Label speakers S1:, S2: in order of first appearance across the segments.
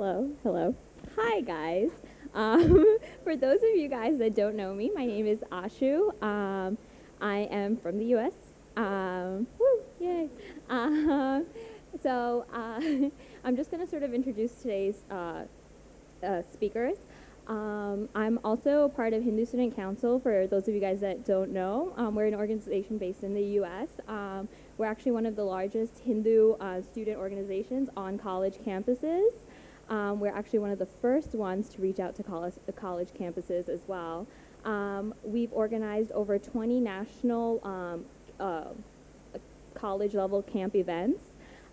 S1: Hello. Hi, guys. For those of you guys that don't know me, my name is Ashu. I am from the U.S. Woo, yay. So I'm just going to sort of introduce today's speakers. I'm also part of Hindu Student Council, for those of you guys that don't know. We're an organization based in the U.S. We're actually one of the largest Hindu student organizations on college campuses. We're actually one of the first ones to reach out to college campuses as well. We've organized over 20 national college level camp events.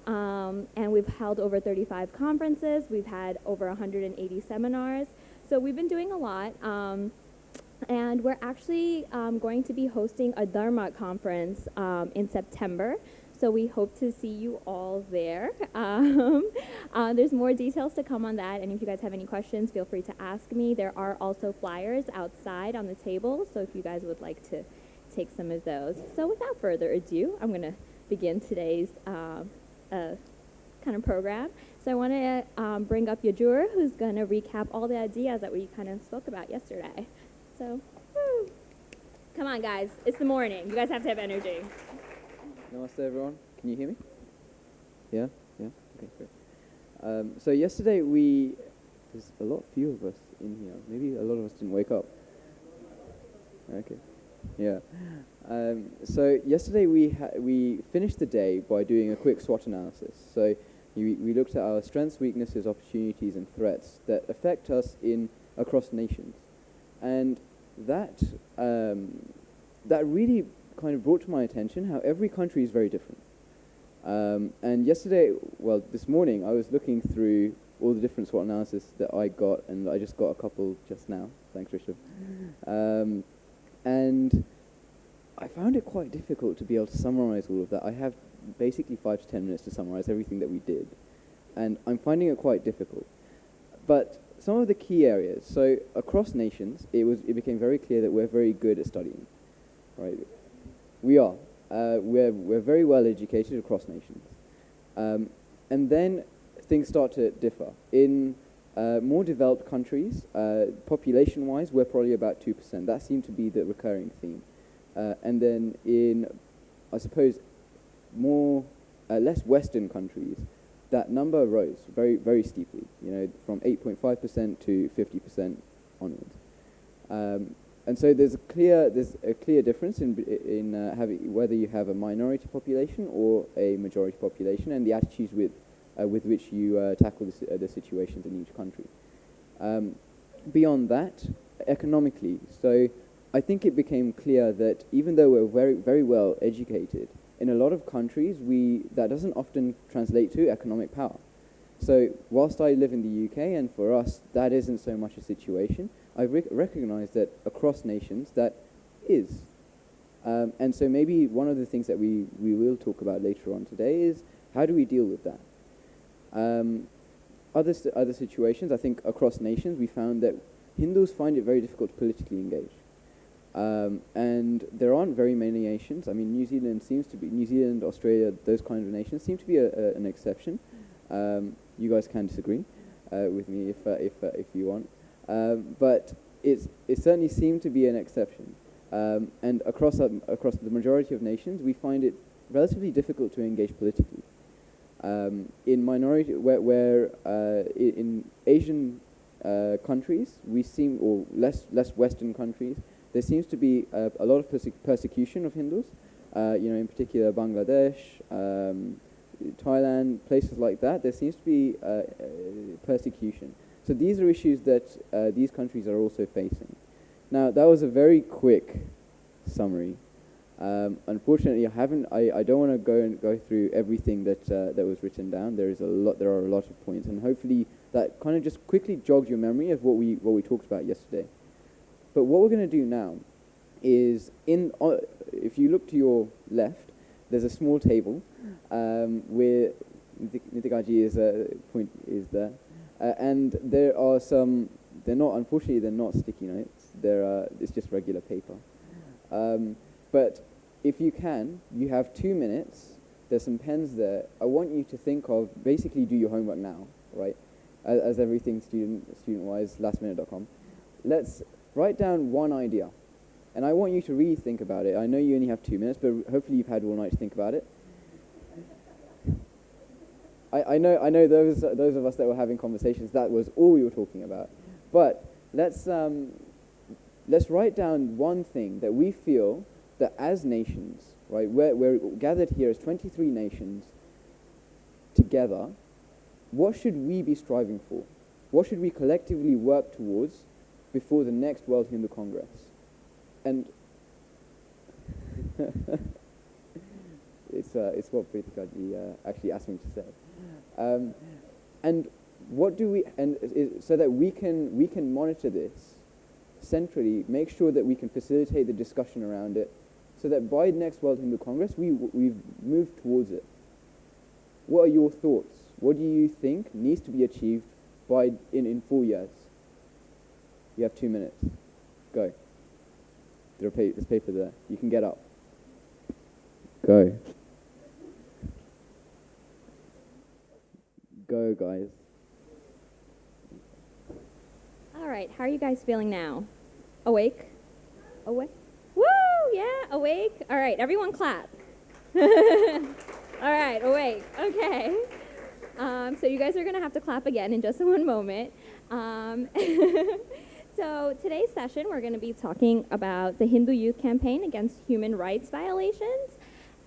S1: And we've held over 35 conferences. We've had over 180 seminars. So we've been doing a lot. And we're actually going to be hosting a Dharma conference in September. So we hope to see you all there. There's more details to come on that. And if you guys have any questions, feel free to ask me. There are also flyers outside on the table. So if you guys would like to take some of those. So without further ado, I'm going to begin today's kind of program. So I want to bring up Yajur, who's going to recap all the ideas that we kind of spoke about yesterday. So, woo. Come on, guys. It's the morning. You guys have to have energy.
S2: Namaste, everyone. Can you hear me? Yeah? Okay, great. So yesterday there's a lot few of us in here. Maybe a lot of us didn't wake up. Okay. Yeah. So yesterday we finished the day by doing a quick SWOT analysis. So we looked at our strengths, weaknesses, opportunities, and threats that affect us across nations, and that really kind of brought to my attention how every country is very different. And this morning, I was looking through all the different SWOT analysis that I got, and I just got a couple just now. Thanks, Rishabh. And I found it quite difficult to be able to summarize all of that. I have basically 5 to 10 minutes to summarize everything that we did, and I'm finding it quite difficult. But some of the key areas, so across nations, it became very clear that we're very good at studying, right? We are. We're very well educated across nations. And then things start to differ. In more developed countries, population-wise, we're probably about 2%. That seemed to be the recurring theme. And then in, I suppose, less Western countries, that number rose very, very steeply, from 8.5% to 50% onwards. And so there's a clear difference in having whether you have a minority population or a majority population, and the attitudes with which you tackle the situations in each country. Beyond that, economically, so I think it became clear that even though we're very, very well educated, in a lot of countries that doesn't often translate to economic power. So whilst I live in the UK, and for us that isn't so much a situation, I recognize that across nations that is. And so maybe one of the things that we will talk about later on today is how do we deal with that? Other situations, I think across nations, we found that Hindus find it very difficult to politically engage. And there aren't very many nations. I mean, New Zealand, Australia, those kind of nations seem to be an exception. You guys can disagree with me if you want. But it certainly seemed to be an exception. And across the majority of nations, we find it relatively difficult to engage politically. In minority, in Asian countries, or less Western countries, there seems to be a lot of persecution of Hindus. In particular, Bangladesh, Thailand, places like that. There seems to be persecution. So these are issues that these countries are also facing. Now, that was a very quick summary. Unfortunately, I don't want to go through everything that was written down. There are a lot of points, and hopefully that kind of just quickly jogged your memory of what we talked about yesterday. But what we're going to do now is, if you look to your left, there's a small table where Nitikaji is there, and there are some. They're not sticky notes. It's just regular paper. But if you can, you have 2 minutes. There's some pens there. I want you to think of, basically do your homework now, right? as everything student-wise, lastminute.com. Let's write down one idea. And I want you to really think about it. I know you only have 2 minutes, but hopefully you've had all night to think about it. I know those of us that were having conversations, that was all we were talking about. But let's write down one thing that we feel that as nations, right, we're gathered here as 23 nations together, what should we be striving for? What should we collectively work towards before the next World Hindu Congress? And it's what Pritika actually asked me to say. And what do we, so that we can monitor this centrally, make sure that we can facilitate the discussion around it, so that by next World Hindu Congress, we've moved towards it. What are your thoughts? What do you think needs to be achieved by in 4 years? You have 2 minutes. Go. There's paper there. You can get up. Go. Go, guys.
S1: All right, how are you guys feeling now? Awake? Awake? Woo! Yeah, awake. All right, everyone clap. All right, awake. Okay. So you guys are going to have to clap again in just one moment. So today's session, we're going to be talking about the Hindu Youth Campaign against human rights violations.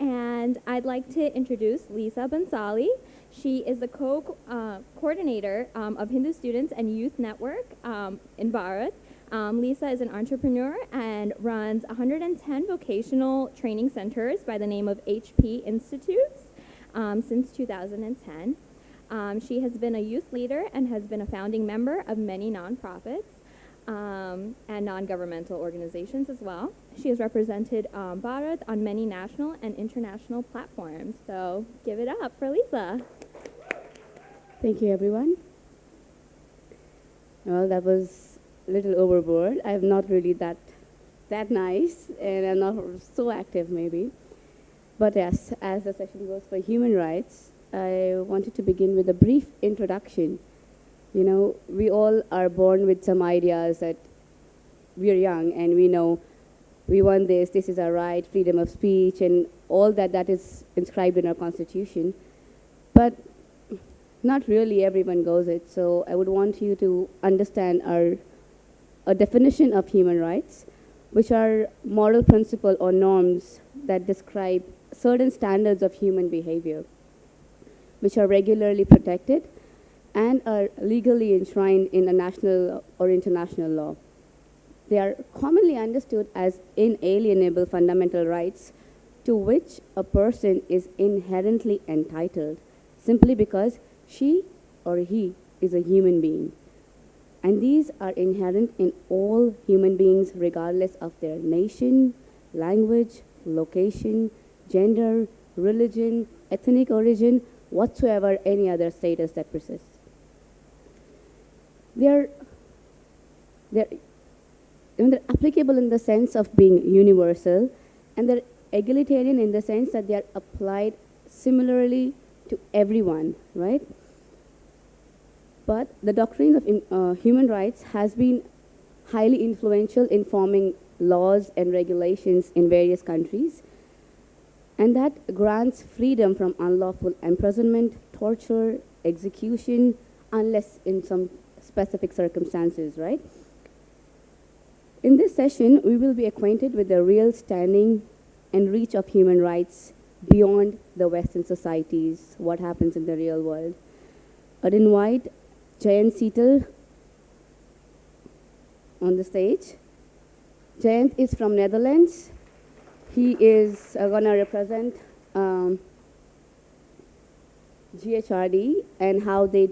S1: And I'd like to introduce Lisa Bansali. She is the coordinator of Hindu Students and Youth Network in Bharat. Lisa is an entrepreneur and runs 110 vocational training centers by the name of HP Institutes since 2010. She has been a youth leader and has been a founding member of many nonprofits and non-governmental organizations as well. She has represented Bharat on many national and international platforms. So give it up for Lisa.
S3: Thank you, everyone. Well, that was a little overboard. I'm not really that nice, and I'm not so active, maybe. But yes, as the session goes for human rights, I wanted to begin with a brief introduction. You know, we all are born with some ideas that we are young and we know we want this is our right, freedom of speech, and all that is inscribed in our constitution. But not really everyone goes it. So I would want you to understand a definition of human rights, which are moral principles or norms that describe certain standards of human behavior, which are regularly protected and are legally enshrined in a national or international law. They are commonly understood as inalienable fundamental rights to which a person is inherently entitled simply because she or he is a human being. And these are inherent in all human beings regardless of their nation, language, location, gender, religion, ethnic origin, whatsoever any other status that persists. They're applicable in the sense of being universal, and they're egalitarian in the sense that they are applied similarly to everyone, right? But the doctrine of human rights has been highly influential in forming laws and regulations in various countries, and that grants freedom from unlawful imprisonment, torture, execution, unless in some specific circumstances, right? In this session, we will be acquainted with the real standing and reach of human rights beyond the Western societies, what happens in the real world. I'd invite Jayant Seetal on the stage. Jayant is from Netherlands. He is going to represent GHRD and how they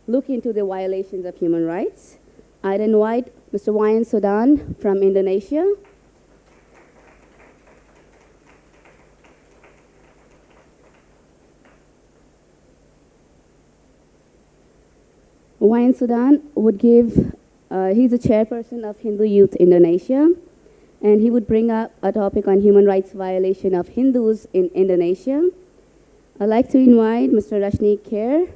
S3: look into the violations of human rights. I'd invite Mr. Wayan Sudan from Indonesia. Wayan Sudan would give, he's a chairperson of Hindu Youth Indonesia, and he would bring up a topic on human rights violation of Hindus in Indonesia. I'd like to invite Mr. Rashni Kher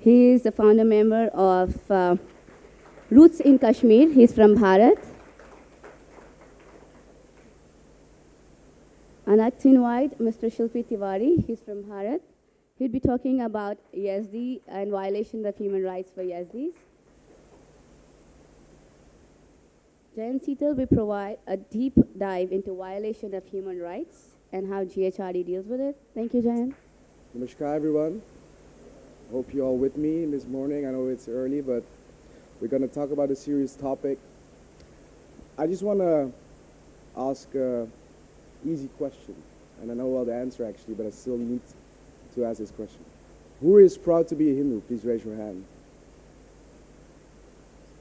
S3: He is the founder member of Roots in Kashmir. He's from Bharat. I'd like to invite Mr. Shilpi Tiwari. He's from Bharat. He'll be talking about Yazdi and violation of human rights for Yazdis. Jayan Seetal will provide a deep dive into violation of human rights and how GHRD deals with it. Thank you, Jayan.
S4: Namaskar, everyone. Hope you're all with me this morning. I know it's early, but we're going to talk about a serious topic. I just want to ask an easy question, and I know all the answer actually, but I still need to ask this question. Who is proud to be a Hindu? Please raise your hand.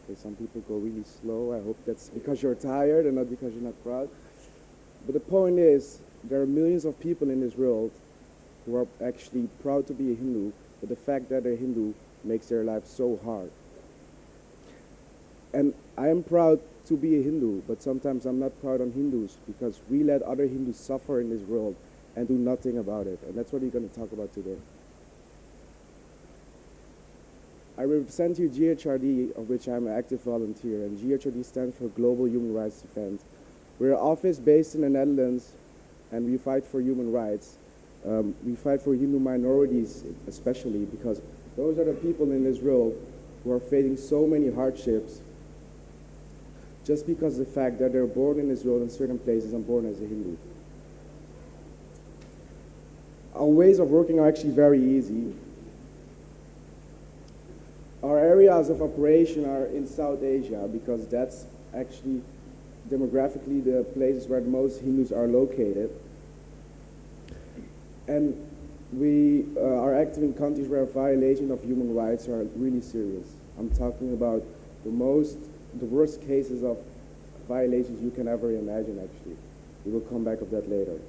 S4: Okay, some people go really slow. I hope that's because you're tired and not because you're not proud. But the point is, there are millions of people in this world who are actually proud to be a Hindu, but the fact that they're Hindu makes their life so hard. And I am proud to be a Hindu, but sometimes I'm not proud on Hindus because we let other Hindus suffer in this world and do nothing about it. And that's what we're going to talk about today. I represent here GHRD, of which I'm an active volunteer, and GHRD stands for Global Human Rights Defense. We're an office based in the Netherlands, and we fight for human rights. We fight for Hindu minorities especially because those are the people in this world who are facing so many hardships just because of the fact that they're born in this world in certain places and born as a Hindu. Our ways of working are actually very easy. Our areas of operation are in South Asia because that's actually demographically the places where most Hindus are located. And we are active in countries where violation of human rights are really serious. I'm talking about the worst cases of violations you can ever imagine, actually. We will come back of that later.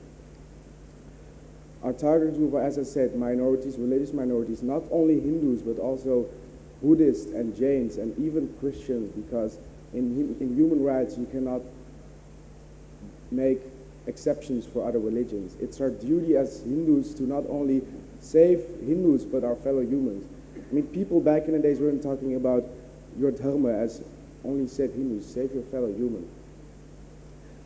S4: Our target group are, as I said, minorities, religious minorities, not only Hindus, but also Buddhists and Jains and even Christians, because in human rights you cannot make exceptions for other religions. It's our duty as Hindus to not only save Hindus, but our fellow humans. I mean, people back in the days weren't talking about your dharma as only save Hindus, save your fellow human.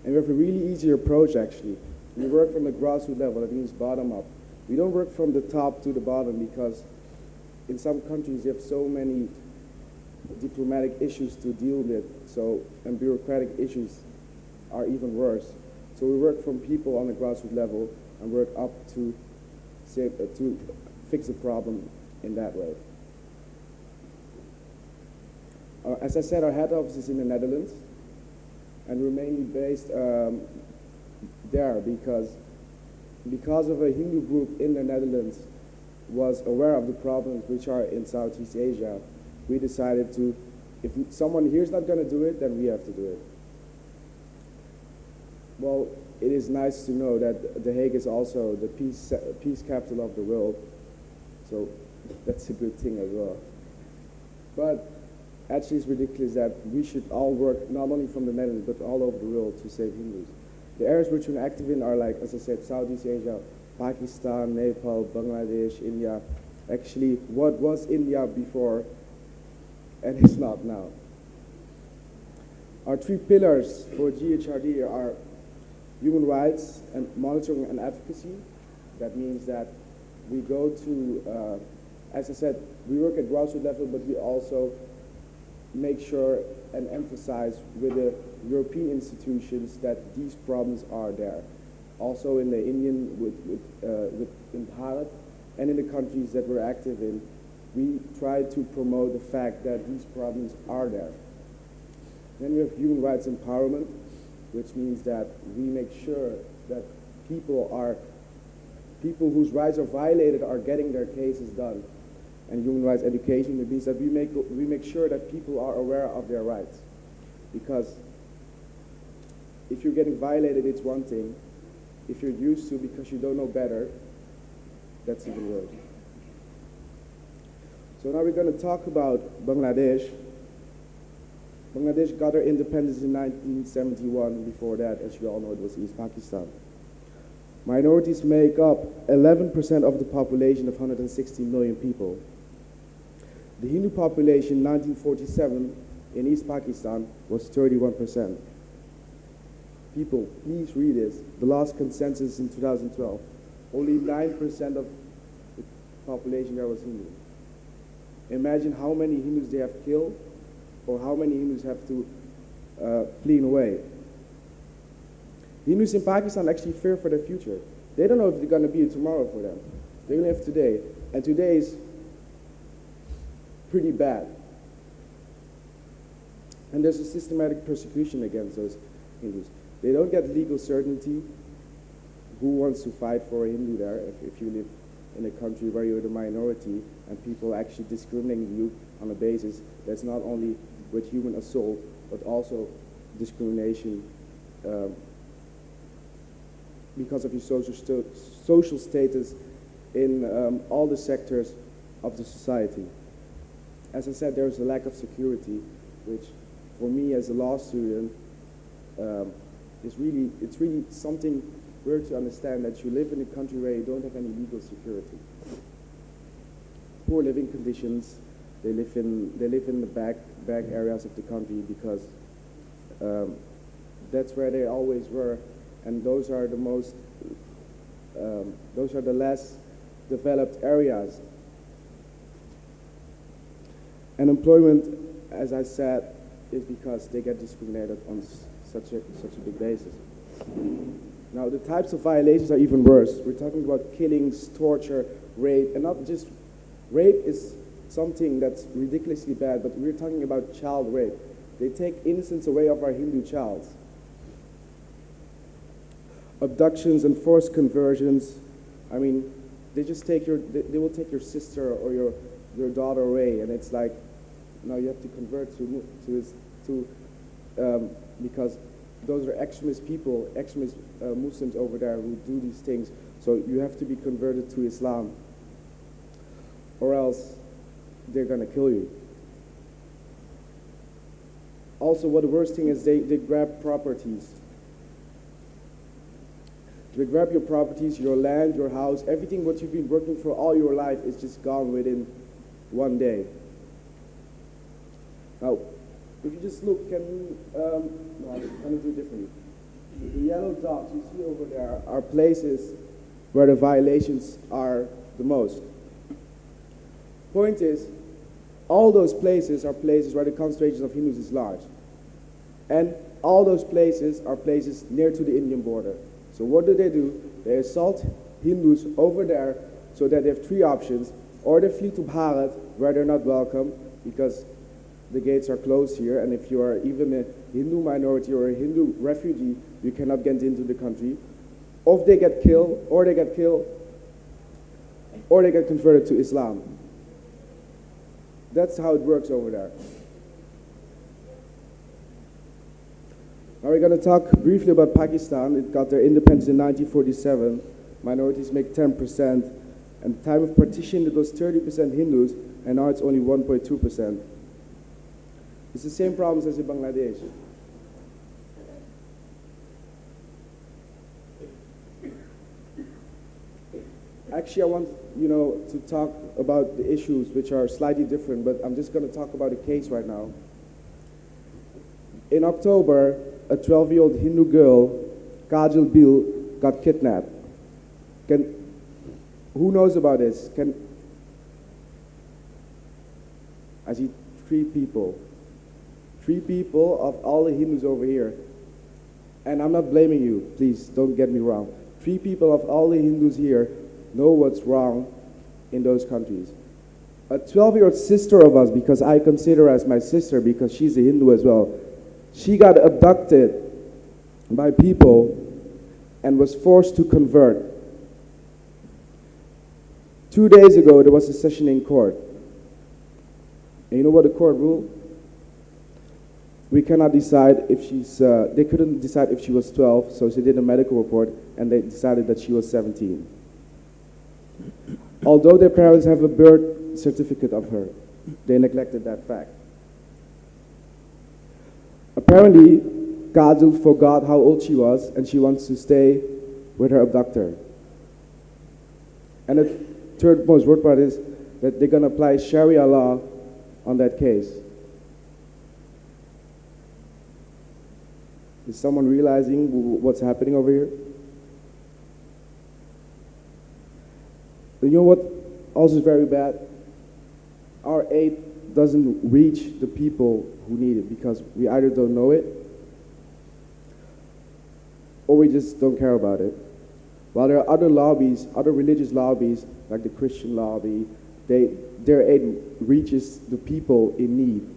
S4: And we have a really easy approach, actually. We work from the grassroots level, that means bottom up. We don't work from the top to the bottom because in some countries you have so many diplomatic issues to deal with, and bureaucratic issues are even worse. So we work from people on the grassroots level and work up to fix the problem in that way. As I said, our head office is in the Netherlands, and we're mainly based there because of a Hindu group in the Netherlands was aware of the problems which are in Southeast Asia. We decided to, if someone here is not going to do it, then we have to do it. Well, it is nice to know that The Hague is also the peace capital of the world, so that's a good thing as well. But actually it's ridiculous that we should all work not only from the Netherlands but all over the world to save Hindus. The areas which we're active in are, like, as I said, Southeast Asia, Pakistan, Nepal, Bangladesh, India. Actually, what was India before and is not now. Our three pillars for GHRD are human rights and monitoring and advocacy. That means that we go to, as I said, we work at grassroots level, but we also make sure and emphasize with the European institutions that these problems are there. Also in the Indian, in Bharat, and in the countries that we're active in, we try to promote the fact that these problems are there. Then we have human rights empowerment, which means that we make sure that people whose rights are violated are getting their cases done. And human rights education, it means that we make sure that people are aware of their rights. Because if you're getting violated, it's one thing. If you're used to because you don't know better, that's even worse. So now we're going to talk about Bangladesh. Bangladesh got their independence in 1971. Before that, as you all know, it was East Pakistan. Minorities make up 11% of the population of 160 million people. The Hindu population in 1947 in East Pakistan was 31%. People, please read this. The last consensus in 2012. Only 9% of the population there was Hindu. Imagine how many Hindus they have killed, or how many Hindus have to flee away. Hindus in Pakistan actually fear for their future. They don't know if they're going to be tomorrow for them. They live today, and today is pretty bad. And there's a systematic persecution against those Hindus. They don't get legal certainty. Who wants to fight for a Hindu there if you live in a country where you're the minority and people actually discriminating you on a basis that's not only with human assault, but also discrimination because of your social status in all the sectors of the society. As I said, there's a lack of security, which for me as a law student, it's really something weird to understand, that you live in a country where you don't have any legal security. Poor living conditions. They live in the back areas of the country because that's where they always were, and those are the less developed areas. And employment, as I said, is because they get discriminated on such a big basis. Now, the types of violations are even worse. We're talking about killings, torture, rape, and not just rape is something that's ridiculously bad, but we're talking about child rape. They take innocence away of our Hindu child. Abductions and forced conversions. I mean, they will take your sister or your daughter away, and it's like, now you have to convert because those are extremist people, extremist Muslims over there who do these things. So you have to be converted to Islam, or else they're going to kill you. Also, what the worst thing is, they grab properties. They grab your properties, your land, your house, everything what you've been working for all your life is just gone within one day. Now, if you just look, no, I'm going to do it differently. The yellow dots you see over there are places where the violations are the most. Point is, all those places are places where the concentration of Hindus is large. And all those places are places near to the Indian border. So what do? They assault Hindus over there so that they have three options. Or they flee to Bharat, where they're not welcome because the gates are closed here, and if you are even a Hindu minority or a Hindu refugee, you cannot get into the country. Or they get killed, or they get converted to Islam. That's how it works over there. Now we're going to talk briefly about Pakistan. It got their independence in 1947. Minorities make 10%. And the time of partition, it was 30% Hindus, and now it's only 1.2%. It's the same problems as in Bangladesh. Actually, I want to talk about the issues which are slightly different, but I'm just going to talk about a case right now. In October, a 12-year-old Hindu girl, Kajal Bil, got kidnapped. Who knows about this? I see three people. Three people of all the Hindus over here. And I'm not blaming you, please don't get me wrong. Three people of all the Hindus here know what's wrong in those countries. A 12-year-old sister of us, because I consider her as my sister because she's a Hindu as well, she got abducted by people and was forced to convert. 2 days ago, there was a session in court. And you know what the court ruled? We cannot decide if they couldn't decide if she was 12, so she did a medical report, and they decided that she was 17. Although their parents have a birth certificate of her, they neglected that fact. Apparently, Kajal forgot how old she was, and she wants to stay with her abductor. And the third most worst part is that they're going to apply Sharia law on that case. Is someone realizing what's happening over here? You know what also is very bad? Our aid doesn't reach the people who need it because we either don't know it or we just don't care about it. While there are other lobbies, other religious lobbies, like the Christian lobby, their aid reaches the people in need.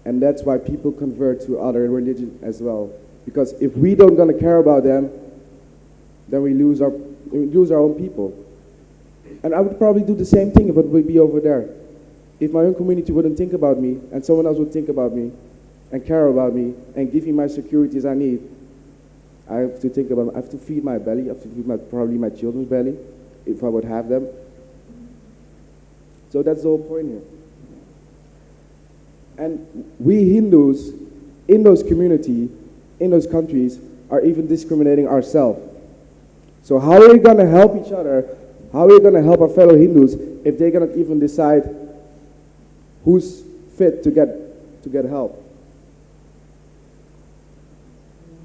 S4: And that's why people convert to other religions as well. Because if we don't gonna care about them, then we lose our own people. And I would probably do the same thing if it would be over there. If my own community wouldn't think about me, and someone else would think about me, and care about me, and give me my securities I need, I have to think about, I have to feed my belly, I have to feed probably my children's belly, if I would have them. So that's the whole point here. And we Hindus, in those communities, in those countries, are even discriminating ourselves. So how are we going to help each other? How are we going to help our fellow Hindus if they cannot even decide who's fit to get help?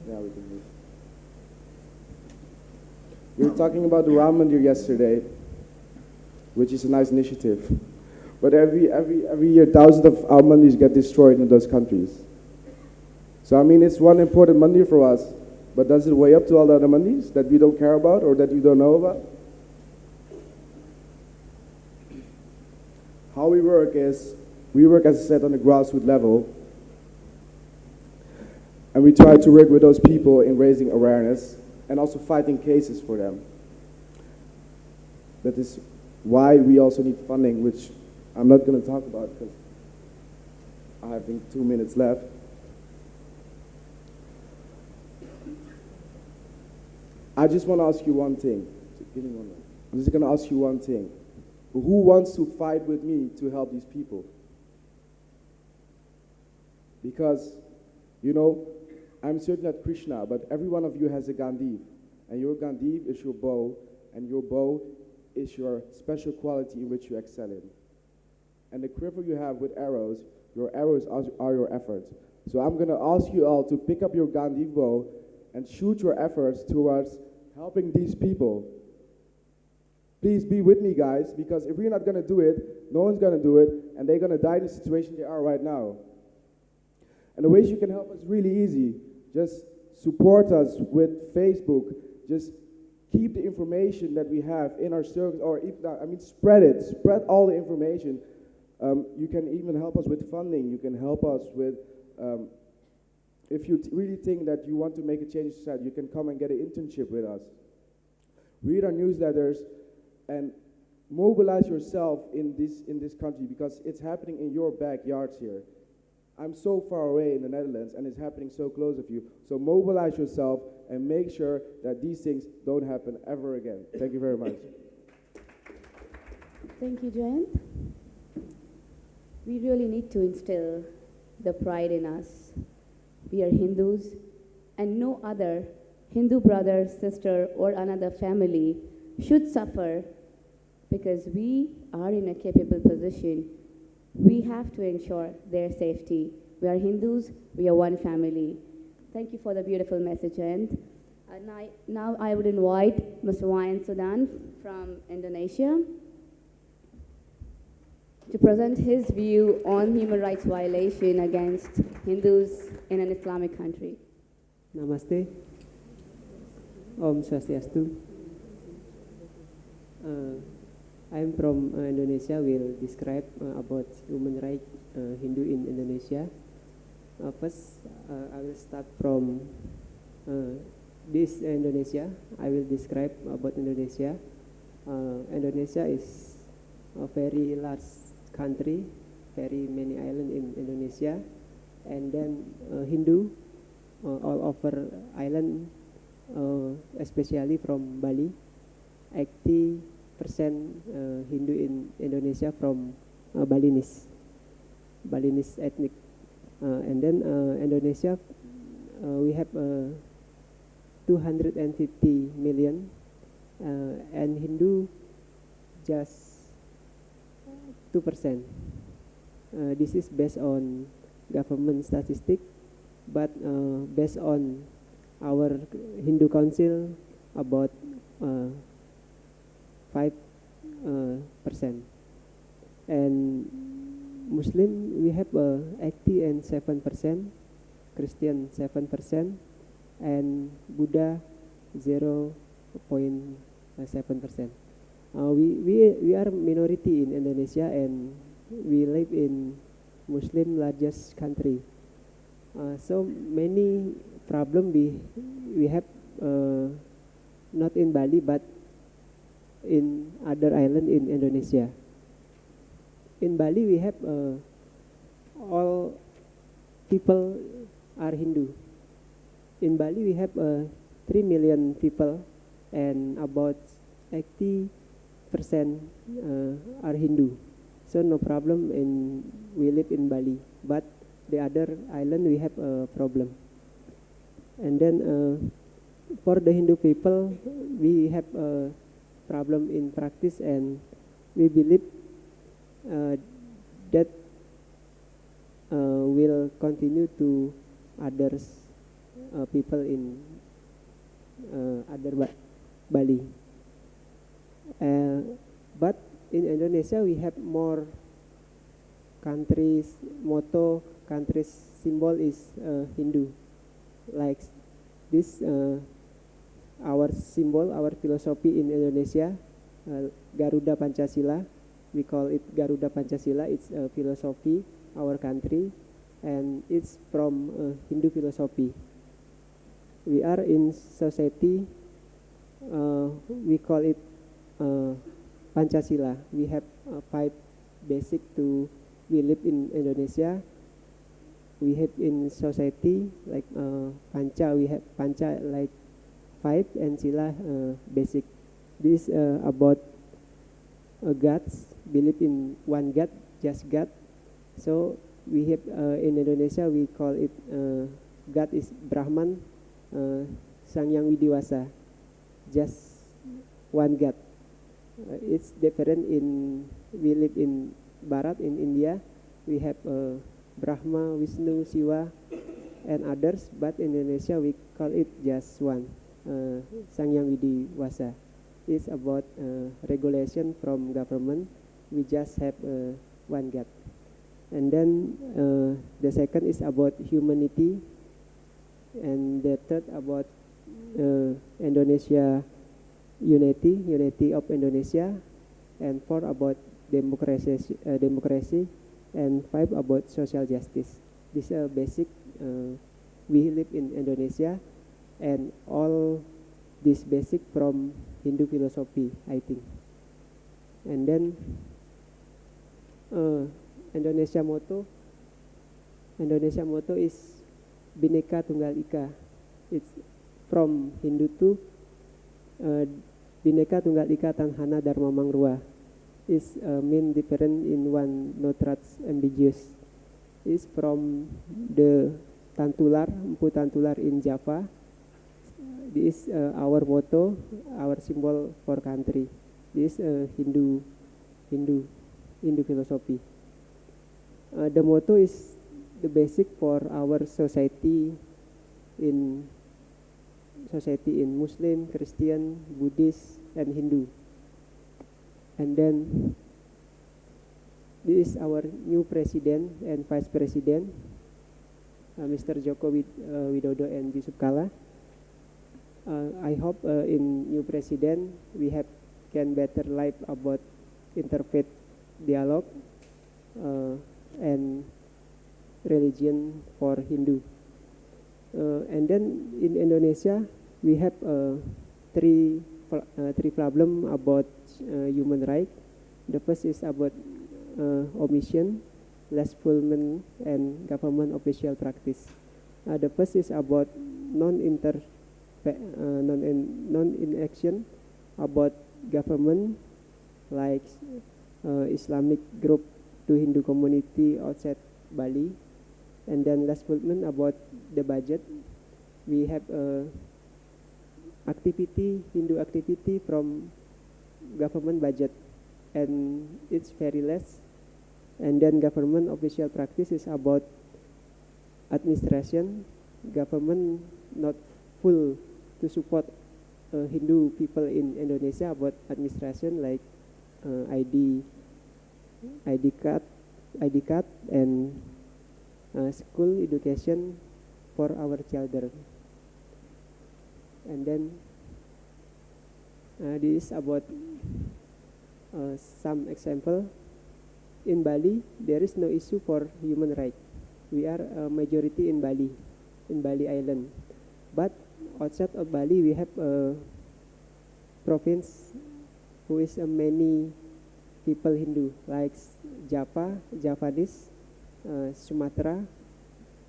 S4: Yeah, we can move. We were talking about the Ram Mandir yesterday, which is a nice initiative. But every year, thousands of our mandirs get destroyed in those countries. So I mean, it's one important mandir for us, but does it weigh up to all the other mandirs that we don't care about or that we don't know about? How we work is, as I said, on the grassroots level, and we try to work with those people in raising awareness and also fighting cases for them. That is why we also need funding, which I'm not going to talk about because I have 2 minutes left. I just want to ask you one thing. Give me 1 minute. I'm just going to ask you one thing. Who wants to fight with me to help these people? Because, you know, I'm certain that Krishna, but every one of you has a Gandiv. And your Gandiv is your bow, and your bow is your special quality in which you excel in. And the quiver you have with arrows, your arrows are your efforts. So I'm going to ask you all to pick up your Gandiv bow and shoot your efforts towards helping these people. Please be with me, guys, because if we're not going to do it, no one's going to do it, and they're going to die in the situation they are right now. And the ways you can help us really easy. Just support us with Facebook. Just keep the information that we have in our circles, or if not, I mean, spread it. Spread all the information. You can even help us with funding. You can help us with, if you really think that you want to make a change in society, you can come and get an internship with us. Read our newsletters and mobilize yourself in this country because it's happening in your backyards here. I'm so far away in the Netherlands and it's happening so close of you. So mobilize yourself and make sure that these things don't happen ever again. Thank you very much.
S3: Thank you, Jayant. We really need to instill the pride in us. We are Hindus, and no other Hindu brother, sister, or another family should suffer because we are in a capable position. We have to ensure their safety. We are Hindus, we are one family. Thank you for the beautiful message, and now I would invite Mr. Wayan Sudan from Indonesia to present his view on human rights violation against Hindus in an Islamic country.
S5: Namaste. Om Swastiastu. I'm from Indonesia. Will describe about human rights Hindu in Indonesia. First, I will start from this Indonesia. I will describe about Indonesia. Indonesia is a very large country, very many islands in Indonesia, and then Hindu all over island, especially from Bali. 80% Hindu in Indonesia from Balinese ethnic, and then Indonesia we have 250 million, and Hindu just 2%. This is based on government statistic, but based on our Hindu Council, about 5%. And Muslim, we have 80 and 7%, Christian 7%, and Buddha 0.7%. We are minority in Indonesia, and we live in Muslim largest country. So many problem we have, not in Bali but in other island in Indonesia. In Bali we have all people are Hindu. In Bali we have 3 million people, and about 80% are Hindu. So no problem we live in Bali, but the other island we have a problem. And then for the Hindu people, we have a problem in practice, and we believe that will continue to others people in Bali. But in Indonesia we have more countries motto, countries symbol is Hindu. Like this, our symbol, our philosophy in Indonesia, Garuda Pancasila. We call it Garuda Pancasila. It's a philosophy, our country, and it's from Hindu philosophy. We are in society, we call it Pancasila. We have 5 basic to we live in Indonesia. We have in society like Panca. We have Panca like 5, and Sila basic. This about gods, believe in one God, just God. So we have in Indonesia we call it God is Brahman, Sang Yang Widiwasa, just one God. It's different in we live in Barat in India. We have Brahma, Vishnu, Shiva, and others, but in Indonesia we call it just one, Sang Yang Widiwasa. It's about regulation from government. We just have one God. And then the second is about humanity, and the third about Indonesia unity of Indonesia, and 4 about democracy, and 5 about social justice. This is basic. We live in Indonesia, and all this basic from Hindu philosophy, I think. And then Indonesia motto is Bhinneka Tunggal Ika. It's from Hindu too. Bhinneka Tunggal Ika Tanhana Dharma Mangrua is mean different in one, not ambiguous. Is from the Tantular, Empu Tantular in Java. This is our motto, our symbol for country. This is Hindu philosophy. The motto is the basic for our society in Muslim, Christian, Buddhist, and Hindu. And then this is our new president and vice president, Mr. Joko Widodo and Yusuf Kala. I hope in new president we can better life about interfaith dialogue and religion for Hindu. And then in Indonesia we have three problem about human rights. The first is about omission, less fulfillment, and government official practice. The first is about non-inaction about government, like Islamic group to Hindu community outside Bali. And then last fulfillment about the budget. We have Hindu activity from government budget, and it's very less. And then government official practice is about administration. Government not full to support Hindu people in Indonesia about administration like ID card and school education for our children. And then this is about some example. In Bali, there is no issue for human rights. We are a majority in Bali Island. But outside of Bali, we have a province who is many people Hindu, like Javanese, Sumatra.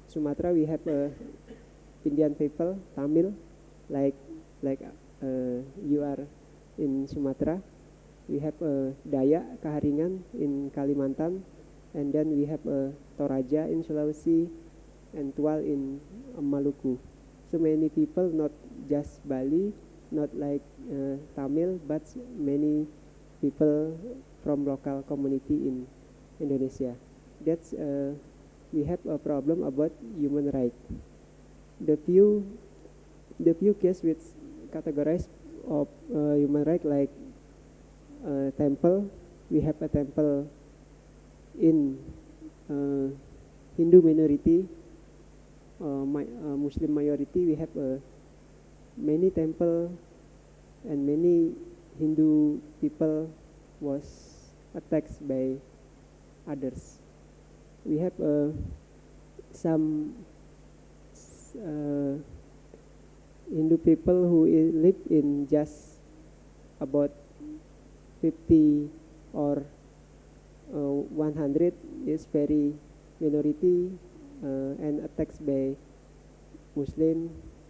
S5: Sumatra, we have Indian people, Tamil, like you are in Sumatra. We have Dayak, Kaharingan in Kalimantan, and then we have Toraja in Sulawesi, and Tual in Maluku. So many people, not just Bali, not like Tamil, but many people from local community in Indonesia. That's we have a problem about human rights. The few cases which categorized of human rights like temple. We have a temple in Hindu minority, Muslim majority. We have many temple and many Hindu people was attacked by others. We have some Hindu people who live in just about 50 or 100 is very minority and attacked by Muslim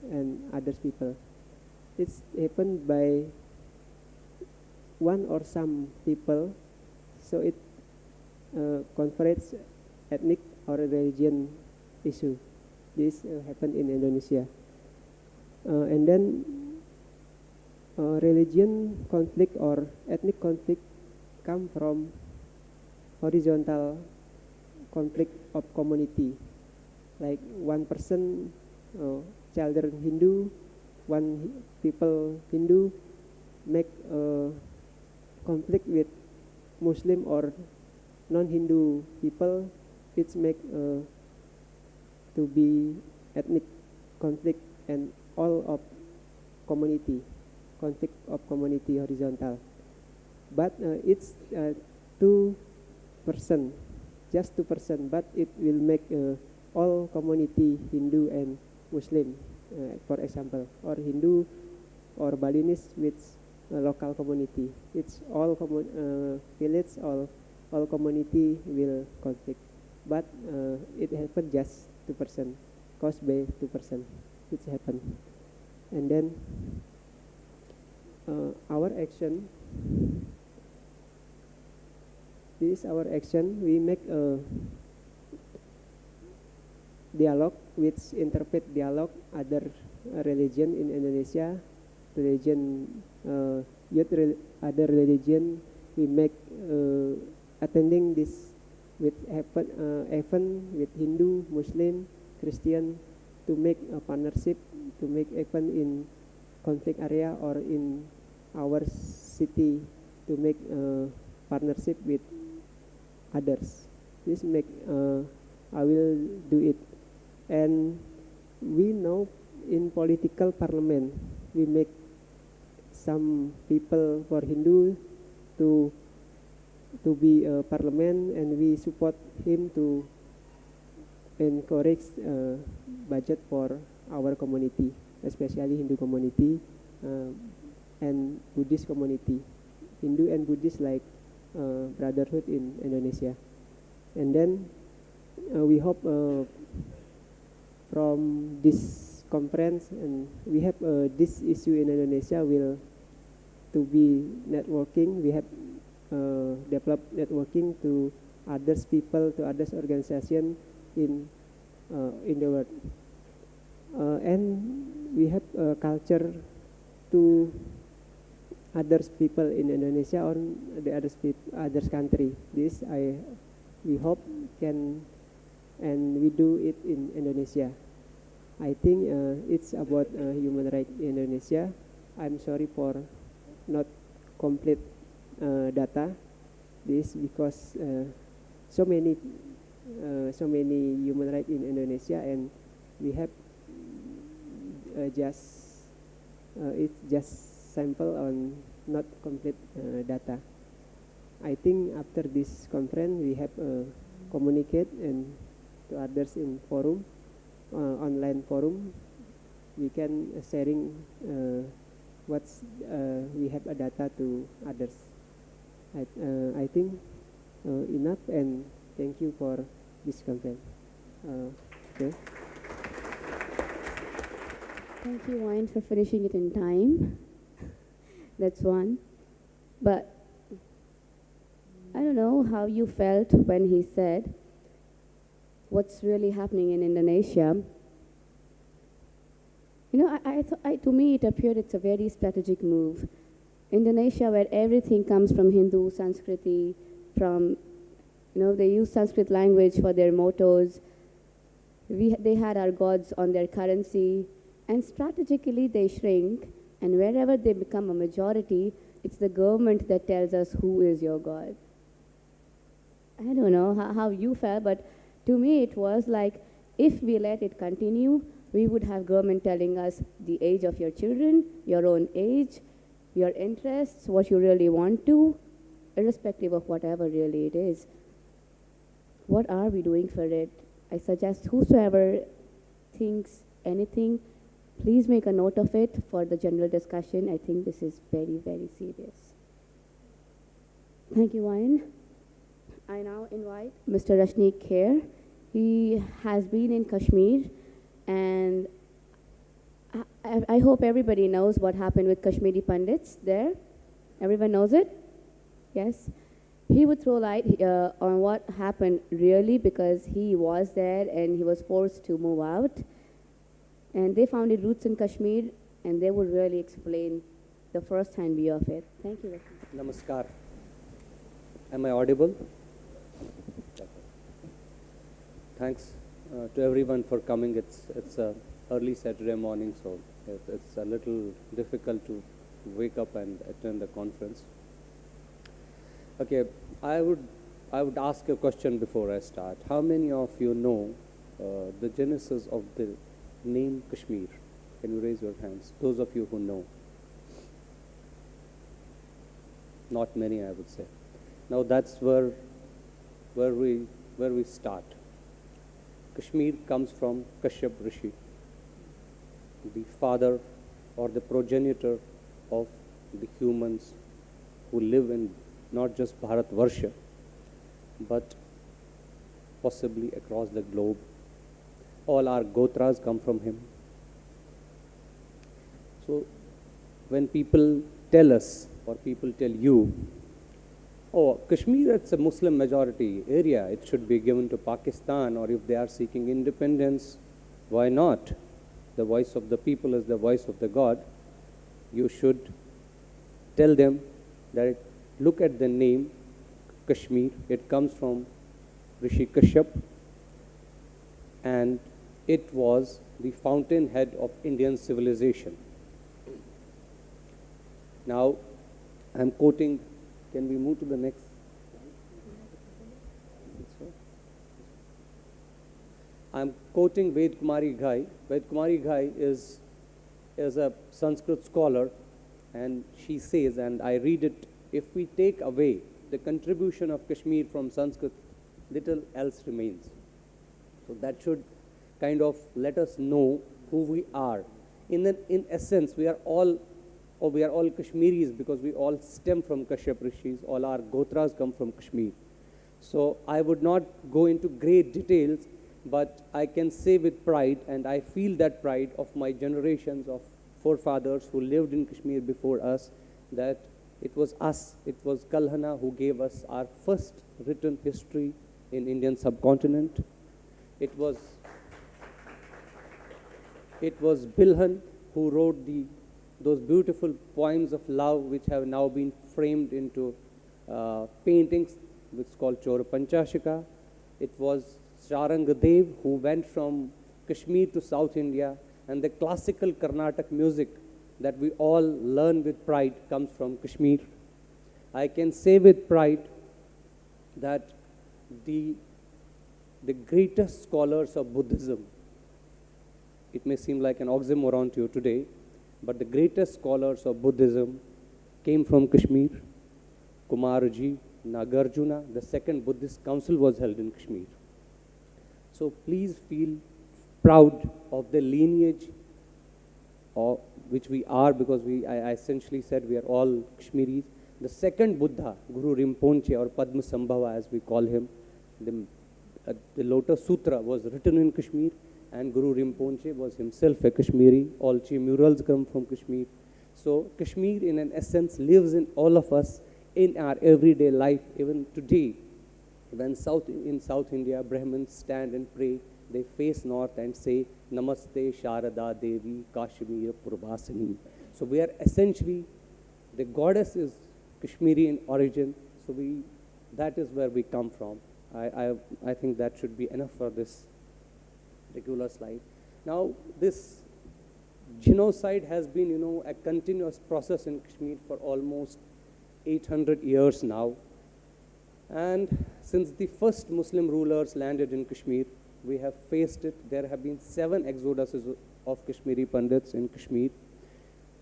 S5: and other people. It's happened by one or some people, so it confronts ethnic or religion issue. This happened in Indonesia. And then religion conflict or ethnic conflict come from horizontal conflict of community. Like one person, children Hindu, one people Hindu make conflict with Muslim or non-Hindu people. It's make to be ethnic conflict and all of community, conflict of community horizontal. But it's 2%, just 2%, but it will make all community Hindu and Muslim, for example, or Hindu or Balinese with local community. It's all village, all community will conflict. But it happened just 2%, caused by 2%. It's happened. And then our action, this is our action. We make a dialogue, which interpret dialogue other religion in Indonesia, religion, other religion. We make attending this with event with Hindu, Muslim, Christian, to make a partnership, to make event in conflict area or in our city, to make a partnership with others. This make I will do it. And we know in political parliament we make some people for Hindu to be a parliament, and we support him to encourage budget for our community, especially Hindu community and Buddhist community. Hindu and Buddhist like brotherhood in Indonesia. And then we hope from this conference, and we have this issue in Indonesia will to be networking. We have developed networking to others people, to others organization in the world. And we have culture to others people in Indonesia or the others country. This I we hope can, and we do it in Indonesia. I think it's about human rights in Indonesia. I'm sorry for not complete data. This because so many human rights in Indonesia, and we have it's just sample on not complete data. I think after this conference we have communicate and to others in forum, online forum, we can sharing what's we have a data to others. I think enough, and thank you for this conference. Okay.
S3: Thank you, Wine, for finishing it in time. That's one. But I don't know how you felt when he said what's really happening in Indonesia. You know, to me it appeared it's a very strategic move. Indonesia, where everything comes from Hindu, Sanskriti, from, you know, they use Sanskrit language for their mottos. They had our gods on their currency, and strategically they shrink, and wherever they become a majority, it's the government that tells us who is your god. I don't know how you felt, but to me it was like, if we let it continue, we would have government telling us the age of your children, your own age, your interests, what you really want to, irrespective of whatever really it is. What are we doing for it? I suggest whosoever thinks anything, please make a note of it for the general discussion. I think this is very, very serious. Thank you, Wayan. I now invite Mr. Rashneek Kher. He has been in Kashmir, and I hope everybody knows what happened with Kashmiri Pandits there. Everyone knows it? Yes? He would throw light on what happened really, because he was there and he was forced to move out. And they found his roots in Kashmir, and they would really explain the first-hand view of it. Thank you.
S6: Namaskar. Am I audible? Thanks to everyone for coming. It's early Saturday morning, so it's a little difficult to wake up and attend the conference. Okay, I would ask a question before I start. How many of you know the genesis of the name Kashmir? Can you raise your hands? Those of you who know. Not many, I would say. Now that's where we start. Kashmir comes from Kashyap Rishi, the father or the progenitor of the humans who live in not just Bharatvarsha, but possibly across the globe. All our gotras come from him. So when people tell us, or people tell you, oh, Kashmir, it's a Muslim majority area, it should be given to Pakistan, or if they are seeking independence, why not? The voice of the people is the voice of the God. You should tell them that look at the name Kashmir. It comes from Rishi Kashyap, and it was the fountainhead of Indian civilization. Now, I'm quoting, can we move to the next? I'm quoting Ved Kumari Ghai. Ved Kumari Ghai is a Sanskrit scholar, and she says, and I read it, if we take away the contribution of Kashmir from Sanskrit, little else remains. So that should kind of let us know who we are. In essence, we are all Kashmiris, because we all stem from Kashyap Rishis. All our gotras come from Kashmir. So I would not go into great details, but I can say with pride, and I feel that pride of my generations of forefathers who lived in Kashmir before us, that it was us, it was Kalhana who gave us our first written history in Indian subcontinent. It was Bilhan who wrote those beautiful poems of love which have now been framed into paintings which is called Chor Panchashika. It was Sharangadev who went from Kashmir to South India, and the classical Carnatic music that we all learn with pride comes from Kashmir. I can say with pride that the greatest scholars of Buddhism, it may seem like an oxymoron to you today, but the greatest scholars of Buddhism came from Kashmir. Kumarji, Nagarjuna, the second Buddhist council was held in Kashmir. So please feel proud of the lineage of which we are, because I essentially said we are all Kashmiris. The second Buddha, Guru Rinpoche, or Padma Sambhava as we call him, the Lotus Sutra was written in Kashmir, and Guru Rinpoche was himself a Kashmiri. All Chi murals come from Kashmir. So Kashmir in an essence lives in all of us in our everyday life. Even today, when in South India, Brahmins stand and pray, they face north and say, Namaste Sharada Devi Kashmir Purbhasini. So we are essentially, the goddess is Kashmiri in origin, so that is where we come from. I think that should be enough for this particular slide. Now, this genocide has been, a continuous process in Kashmir for almost 800 years now. And since the first Muslim rulers landed in Kashmir, we have faced it. There have been 7 exoduses of Kashmiri Pandits in Kashmir.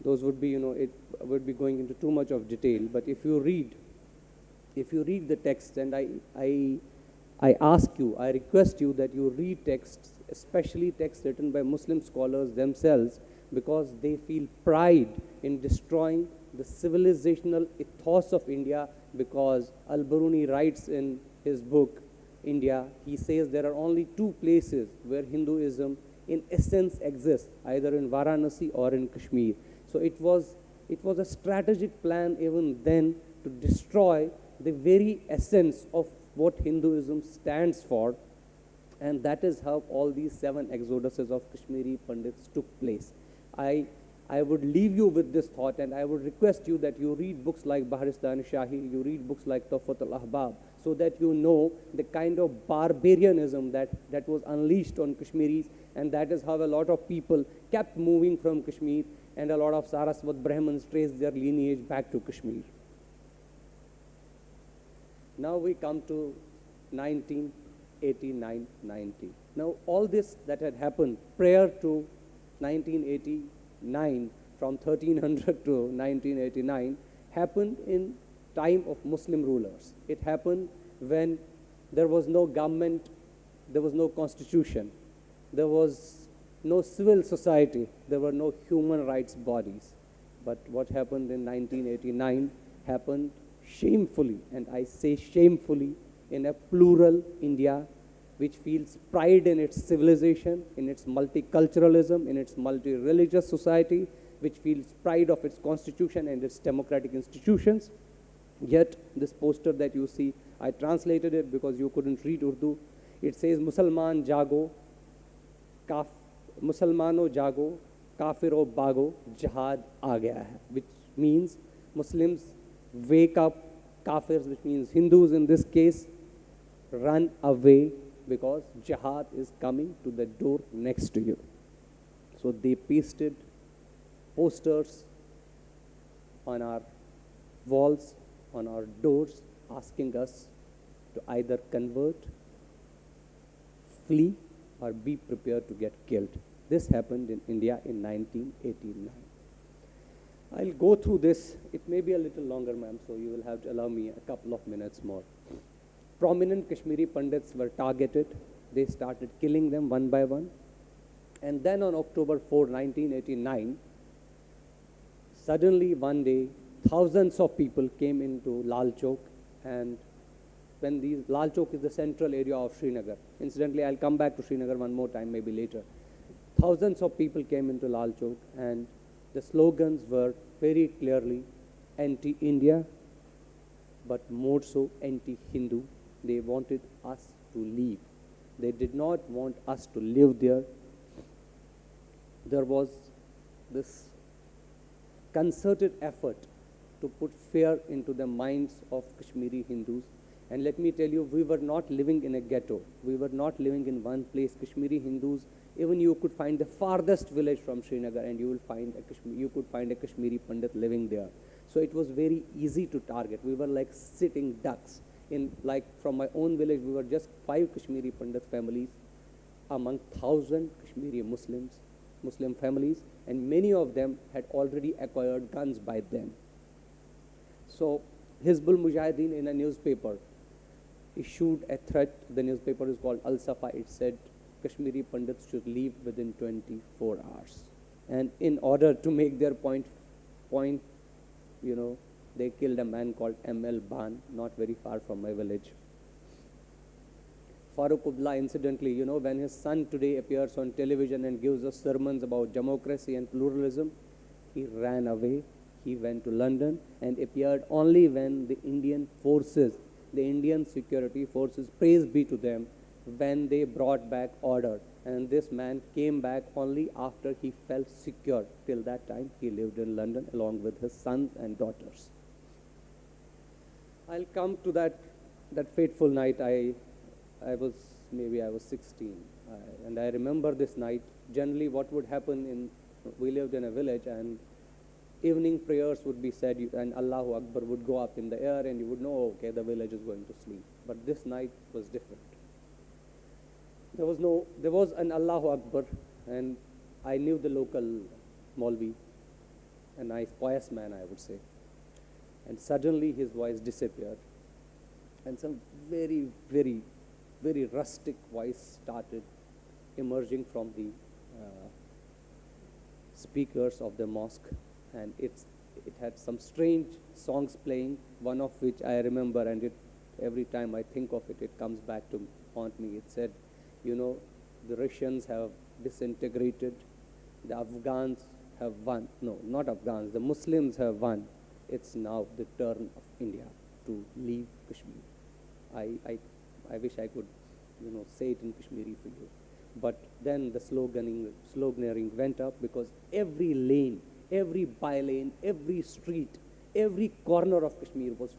S6: Those would be, it would be going into too much of detail. But if you read the text, and I ask you, I request you that you read texts, especially texts written by Muslim scholars themselves, because they feel pride in destroying the civilizational ethos of India, because Al-Biruni writes in his book, India, he says there are only 2 places where Hinduism in essence exists, either in Varanasi or in Kashmir. So it was a strategic plan even then to destroy the very essence of what Hinduism stands for, and that is how all these 7 exoduses of Kashmiri Pandits took place. I would leave you with this thought, and I would request you that you read books like Baharistan-e-Shahi, you read books like Tuhfat al-Ahbab, so that you know the kind of barbarianism that was unleashed on Kashmiris, and that is how a lot of people kept moving from Kashmir, and a lot of Saraswat Brahmins traced their lineage back to Kashmir. Now we come to 1989-90. Now all this that had happened prior to 1989, from 1300 to 1989, happened in time of Muslim rulers. It happened when there was no government, there was no constitution, there was no civil society, there were no human rights bodies. But what happened in 1989 happened shamefully, and I say shamefully, in a plural India which feels pride in its civilization, in its multiculturalism, in its multi-religious society, which feels pride of its constitution and its democratic institutions. Yet this poster that you see, I translated it because you couldn't read Urdu. It says, Musalman jago, Musalmano jago, kafiro bago, jihad aa gaya hai, which means Muslims wake up, kafirs, which means Hindus in this case, run away, because jihad is coming to the door next to you. So they pasted posters on our walls, on our doors, asking us to either convert, flee, or be prepared to get killed. This happened in India in 1989. I'll go through this. It may be a little longer, ma'am, so you will have to allow me a couple of minutes more. Prominent Kashmiri Pandits were targeted. They started killing them one by one. And then on October 4, 1989, suddenly one day, thousands of people came into Lal Chowk, and Lal Chowk is the central area of Srinagar. Incidentally, I'll come back to Srinagar one more time, maybe later. Thousands of people came into Lal Chowk, and the slogans were very clearly anti-India, but more so anti-Hindu. They wanted us to leave. They did not want us to live there. There was this concerted effort to put fear into the minds of Kashmiri Hindus, And let me tell you, we were not living in a ghetto. We were not living in one place. Kashmiri Hindus, even you could find the farthest village from Srinagar and you could find a Kashmiri Pandit living there. So it was very easy to target. We were like sitting ducks. From my own village, we were just 5 Kashmiri Pandit families among 1,000 Kashmiri Muslim families, and many of them had already acquired guns by then. So Hizbul Mujahideen in a newspaper issued a threat. The newspaper is called Al Safa. It said Kashmiri Pandits should leave within 24 hours. And in order to make their point, they killed a man called M.L. Ban, not very far from my village. Farooqullah, incidentally, when his son today appears on television and gives us sermons about democracy and pluralism, he ran away. He went to London and appeared only when the Indian forces, the Indian security forces, praise be to them, when they brought back order. And this man came back only after he felt secure. Till that time, he lived in London along with his sons and daughters. I'll come to that fateful night. I was 16, and I remember this night. Generally, what would happen we lived in a village, and evening prayers would be said, and Allahu Akbar would go up in the air, and you would know, okay, the village is going to sleep. But this night was different. There was an Allahu Akbar, and I knew the local Maulvi, a nice, pious man, I would say. And suddenly his voice disappeared, and some very, very, very rustic voice started emerging from the speakers of the mosque, and it had some strange songs playing, one of which I remember, and every time I think of it, it comes back to haunt me. It said, the Russians have disintegrated, the Afghans have won. No, not Afghans, the Muslims have won. It's now the turn of India to leave Kashmir. I wish I could, say it in Kashmiri for you. But then the sloganeering went up, because every lane, every by-lane, every street, every corner of Kashmir was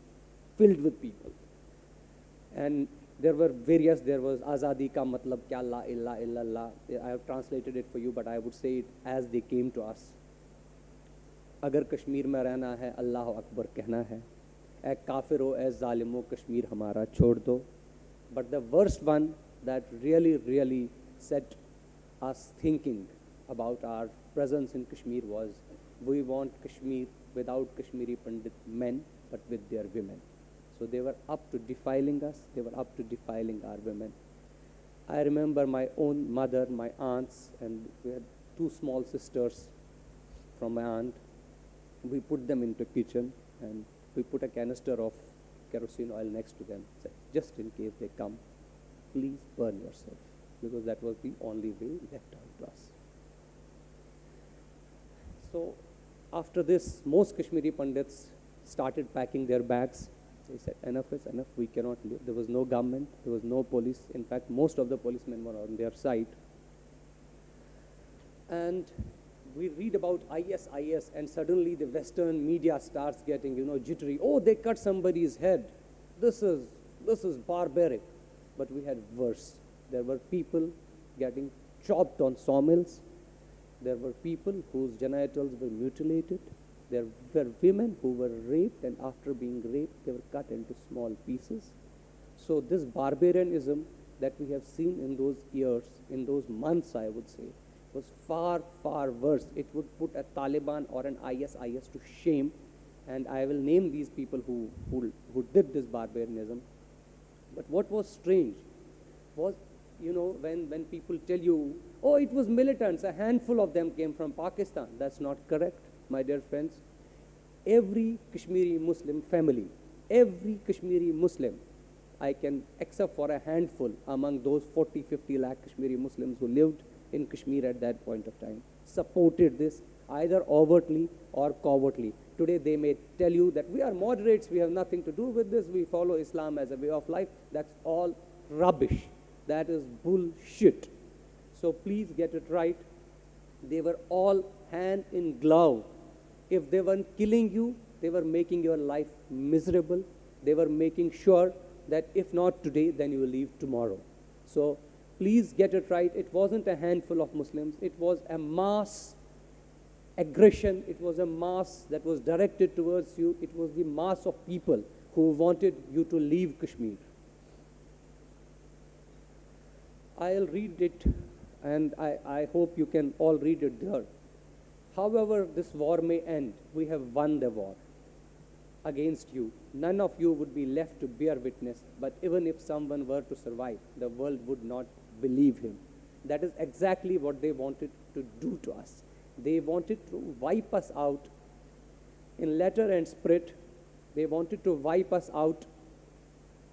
S6: filled with people. And there was Azadi ka matlab kya la illa illallah. I have translated it for you, but I would say it as they came to us. अगर कश्मीर में रहना है अल्लाह अकबर कहना है ए काफिरो ए जालिमो कश्मीर हमारा छोड़ दो. But the worst one that really set us thinking about our presence in Kashmir was, we want Kashmir without Kashmiri Pandit men, but with their women. So they were up to defiling us, they were up to defiling our women. I remember my own mother, my aunts, and we had 2 small sisters from my aunt. We put them into kitchen, and we put a canister of kerosene oil next to them. Said, just in case they come, please burn yourself, because that was the only way left out to us. So after this, most Kashmiri Pandits started packing their bags. They said, enough is enough, we cannot live. There was no government, there was no police. In fact, most of the policemen were on their side. And we read about ISIS, and suddenly the Western media starts getting, jittery. Oh, they cut somebody's head. This is barbaric. But we had worse. There were people getting chopped on sawmills. There were people whose genitals were mutilated. There were women who were raped, and after being raped, they were cut into small pieces. So this barbarianism that we have seen in those years, in those months, I would say, was far, far worse. It would put a Taliban or an ISIS to shame, and I will name these people who did this barbarianism. But what was strange was, when people tell you, oh, it was militants, a handful of them came from Pakistan. That's not correct, my dear friends. Every Kashmiri Muslim family, every Kashmiri Muslim, I can, except for a handful among those 40-50 lakh Kashmiri Muslims who lived in Kashmir at that point of time, supported this either overtly or covertly. Today they may tell you that we are moderates, we have nothing to do with this, we follow Islam as a way of life. That's all rubbish. That is bullshit. So please get it right. They were all hand in glove. If they weren't killing you, they were making your life miserable. They were making sure that if not today, then you will leave tomorrow. So please get it right. It wasn't a handful of Muslims. It was a mass aggression. It was a mass that was directed towards you. It was the mass of people who wanted you to leave Kashmir. I'll read it, and I hope you can all read it there. However this war may end, we have won the war against you. None of you would be left to bear witness, but even if someone were to survive, the world would not believe him. That is exactly what they wanted to do to us. They wanted to wipe us out in letter and spirit. They wanted to wipe us out,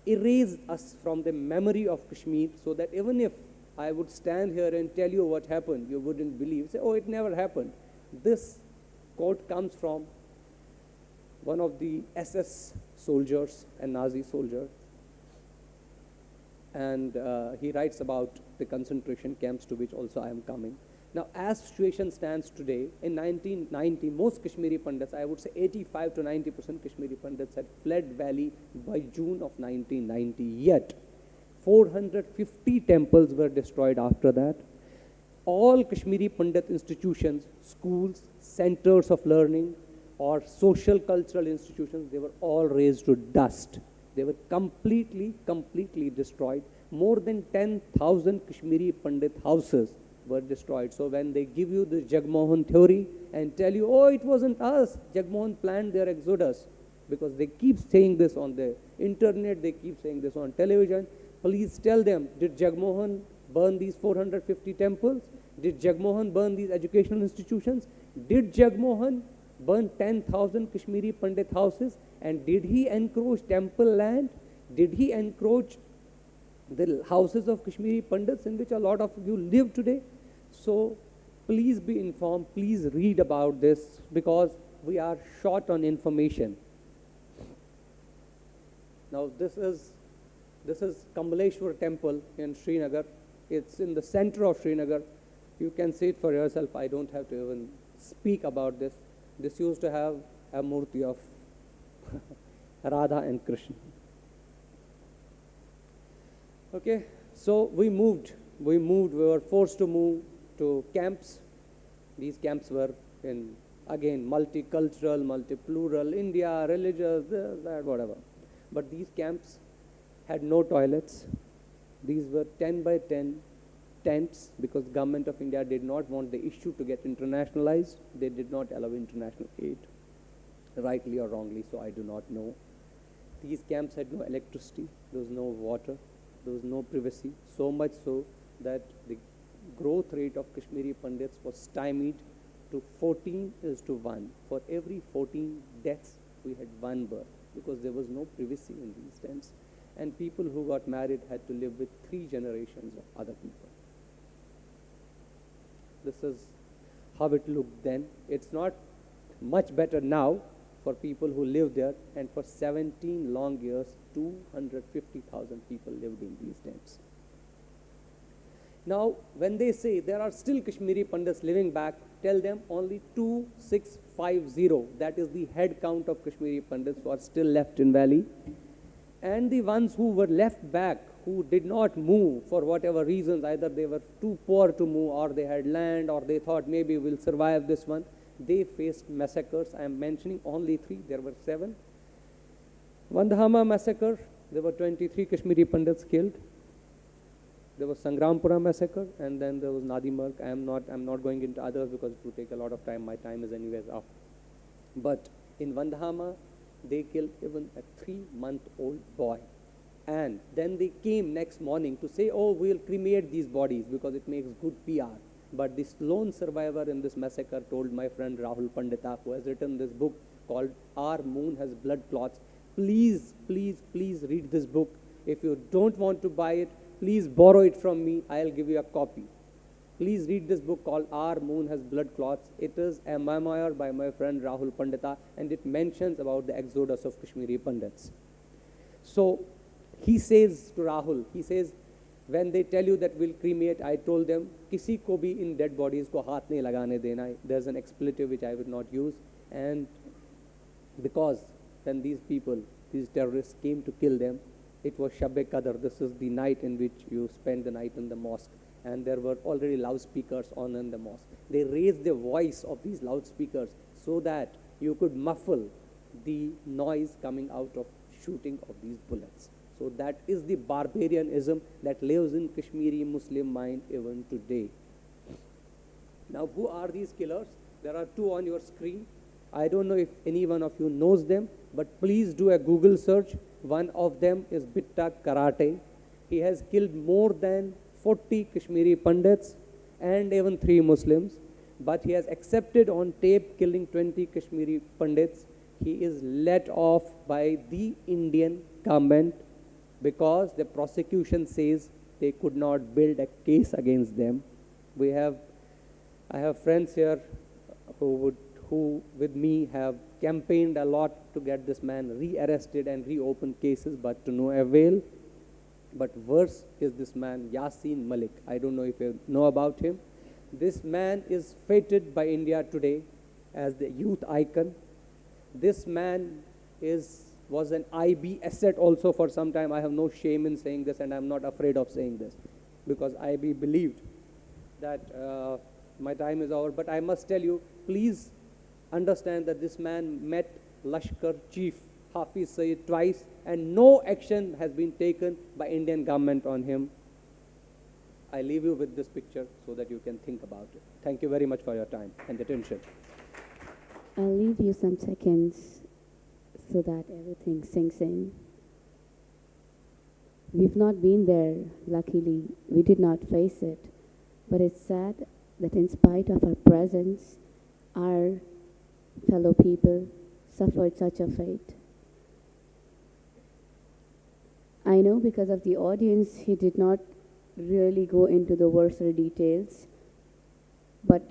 S6: erase us from the memory of Kashmir, so that even if I would stand here and tell you what happened, you wouldn't believe. Say, oh, it never happened. This quote comes from one of the SS soldiers, a Nazi soldier, and he writes about the concentration camps to which also I am coming. Now, as situation stands today, in 1990, most Kashmiri Pandits, I would say 85 to 90% Kashmiri Pandits had fled Valley by June of 1990. Yet, 450 temples were destroyed after that. All Kashmiri Pandit institutions, schools, centers of learning, or social cultural institutions, they were all razed to dust. They were completely destroyed. More than 10,000 Kashmiri Pandit houses were destroyed. So when they give you the Jagmohan theory and tell you, oh, it wasn't us, Jagmohan planned their exodus, because they keep saying this on the internet, they keep saying this on television, please tell them, did Jagmohan burn these 450 temples? Did Jagmohan burn these educational institutions? Did Jagmohan burn 10,000 Kashmiri Pandit houses? And did he encroach temple land? Did he encroach the houses of Kashmiri Pandits in which a lot of you live today? So please be informed, please read about this, because we are short on information. Now this is Kambaleshwar temple in Srinagar. It's in the center of Srinagar. You can see it for yourself. I don't have to even speak about this. This used to have a murti of Radha and Krishna. Okay, so we were forced to move to camps. These camps were in, again, multicultural, multi-plural, India, religious, that, whatever. But these camps had no toilets. These were 10 by 10 tents, because government of India did not want the issue to get internationalized. They did not allow international aid, rightly or wrongly, so I do not know. These camps had no electricity, there was no water, there was no privacy, so much so that the growth rate of Kashmiri Pandits was stymied to 14:1. For every 14 deaths, we had one birth, because there was no privacy in these tents. And people who got married had to live with 3 generations of other people. This is how it looked then. It's not much better now for people who live there, and for 17 long years, 250,000 people lived in these tents. Now, when they say there are still Kashmiri Pandits living back, tell them only 2650, that is the head count of Kashmiri Pandits who are still left in Valley. And the ones who were left back, who did not move for whatever reasons, either they were too poor to move, or they had land, or they thought maybe we'll survive this one, they faced massacres. I am mentioning only 3, there were 7. Vandhama massacre, there were 23 Kashmiri Pandits killed. There was Sangrampura massacre, and then there was Nadimarg. I'm not going into others because it would take a lot of time. My time is anyways up. But in Vandhama, they killed even a 3-month-old boy. And then they came next morning to say, oh, we'll cremate these bodies because it makes good PR. But this lone survivor in this massacre told my friend Rahul Pandita, who has written this book called Our Moon Has Blood Clots, please, please, please read this book. If you don't want to buy it, please borrow it from me. I'll give you a copy. Please read this book called Our Moon Has Blood Clots. It is a memoir by my friend Rahul Pandita, and it mentions about the exodus of Kashmiri Pandits. So he says to Rahul, he says, when they tell you that we'll cremate, I told them, kisi ko bhi in dead bodies ko haath nahi lagane dena. There's an expletive which I would not use. And because when these people, these terrorists came to kill them, It was Shab-e-Qadr. This is the night in which you spend the night in the mosque. And there were already loudspeakers on in the mosque. They raised the voice of these loudspeakers so that you could muffle the noise coming out of shooting of these bullets. So that is the barbarianism that lives in Kashmiri Muslim mind even today. Now, who are these killers? There are two on your screen. I don't know if any one of you knows them, but please do a Google search. One of them is Bitta Karate. He has killed more than 40 Kashmiri Pandits and even 3 Muslims, but he has accepted on tape killing 20 Kashmiri Pandits. He is let off by the Indian government because the prosecution says they could not build a case against them. I have friends here who with me have campaigned a lot to get this man re-arrested and reopen cases, but to no avail. But worse is this man, Yasin Malik. I don't know if you know about him. This man is feted by India today as the youth icon. This man was an IB asset also for some time. I have no shame in saying this, and I'm not afraid of saying this, because IB believed that my time is over. But I must tell you, please understand that this man met Lashkar Chief Hafiz Saeed twice, and no action has been taken by Indian government on him. I leave you with this picture so that you can think about it. Thank you very much for your time and attention.
S3: I'll leave you some seconds so that everything sinks in. We've not been there, luckily. We did not face it. But it's sad that in spite of our presence, our fellow people suffered such a fate. I know because of the audience, he did not really go into the worser details, but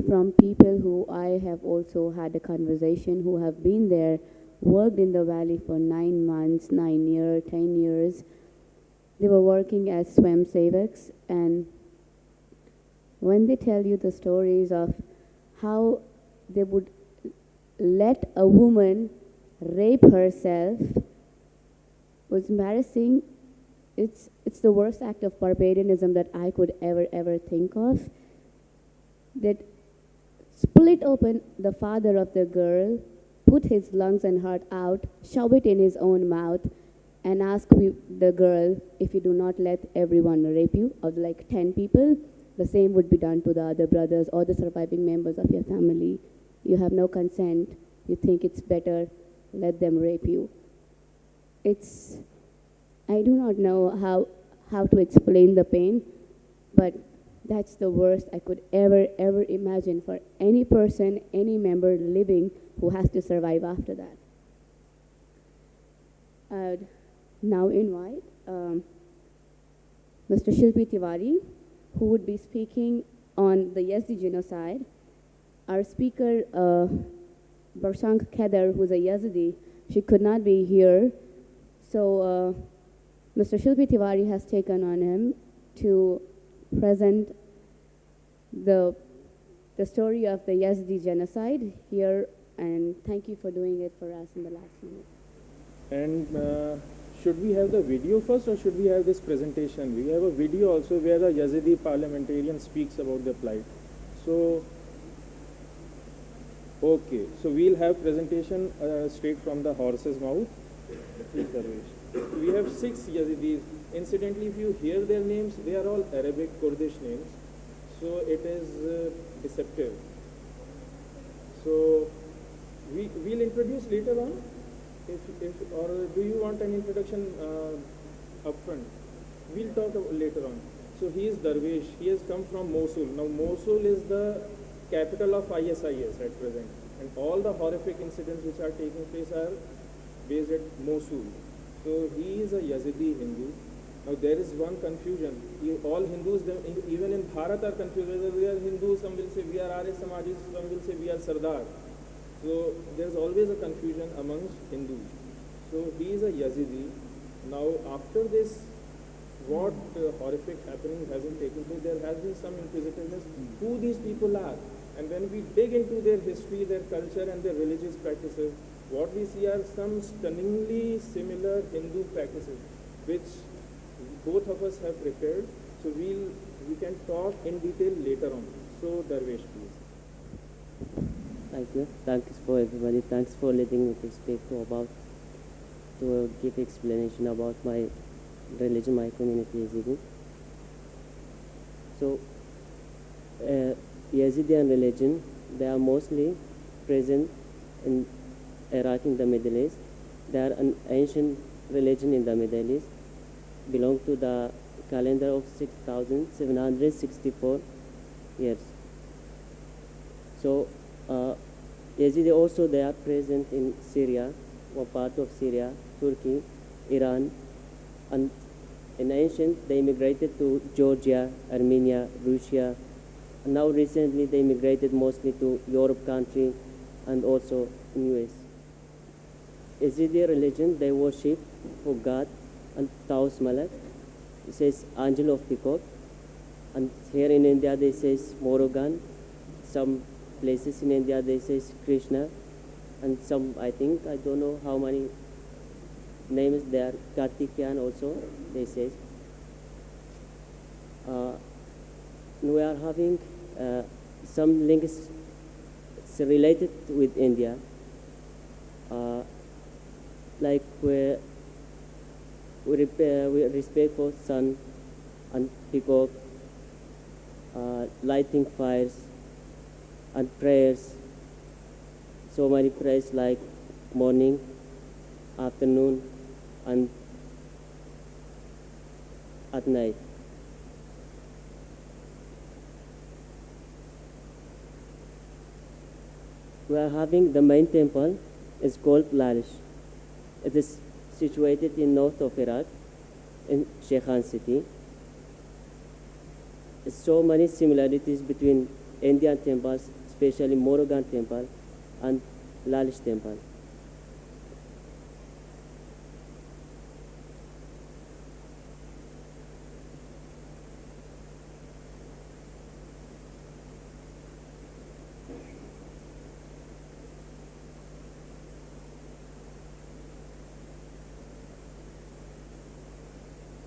S3: from people who I have also had a conversation, who have been there, worked in the valley for 9 months, 9 years, 10 years, they were working as swam sevaks, and when they tell you the stories of how they would let a woman rape herself, was embarrassing. It's the worst act of barbarianism that I could ever think of. That split open the father of the girl, put his lungs and heart out, shove it in his own mouth, and ask the girl, if you do not let everyone rape you, of like 10 people, the same would be done to the other brothers or the surviving members of your family. You have no consent. You think it's better, let them rape you. I do not know how to explain the pain, but that's the worst I could ever imagine for any person, any member living who has to survive after that. I'd now invite Mr. Shilpi Tiwari, who would be speaking on the Yazdi genocide. Our speaker, Barshank Kheder, who's a Yazidi, she could not be here. So Mr. Shilpi Tiwari has taken on him to present the story of the Yazdi genocide here, and thank you for doing it for us in the last minute.
S7: And should we have the video first, or should we have this presentation? We have a video also where the Yazidi parliamentarian speaks about their plight. So, okay, so we'll have presentation straight from the horse's mouth. Please, Darwish. We have 6 Yazidis. Incidentally, if you hear their names, they are all Arabic Kurdish names. So it is deceptive. So we'll introduce later on. Or do you want an introduction upfront? We'll talk later on. So he is Darwish. He has come from Mosul. Now Mosul is the capital of ISIS at present, and all the horrific incidents which are taking place are based at Mosul. So he is a Yazidi Hindu. Now there is one confusion. All Hindus, even in Bharat, are confused whether we are Hindus. Some will say we are Arya Samajis, some will say we are Sardar. So there's always a confusion amongst Hindus. So he is a Yazidi. Now after this, what horrific happening hasn't taken place, there has been some inquisitiveness who these people are. And when we dig into their history, their culture and their religious practices, what we see are some stunningly similar Hindu practices. which both of us have prepared. So we can talk in detail later on. So Darvesh, please.
S8: Thank you. Thanks for everybody. Thanks for letting me to speak to give explanation about my religion, my community Yazidi. So, Yazidi religion, they are mostly present in Iraq in the Middle East. They are an ancient religion in the Middle East, belong to the calendar of 6,764 years. So, Yazidi also they are present in Syria, or part of Syria, Turkey, Iran, and in ancient they immigrated to Georgia, Armenia, Russia, and now recently they immigrated mostly to Europe country and also in US. Yazidi religion they worship for God and Taus Malak. It says angel of peacock, and here in India they says Morogan. Some places in India they say Krishna, and some I don't know how many names there. Kartikeyan also they say. We are having some links related with India, like we respect for sun and peacock, lighting fires and prayers. So many prayers like morning, afternoon, and at night. We are having the main temple is called Lalish. It is situated in north of Iraq, in Shekhan city. There's so many similarities between Indian temples, especially Morogan temple and Lalish temple.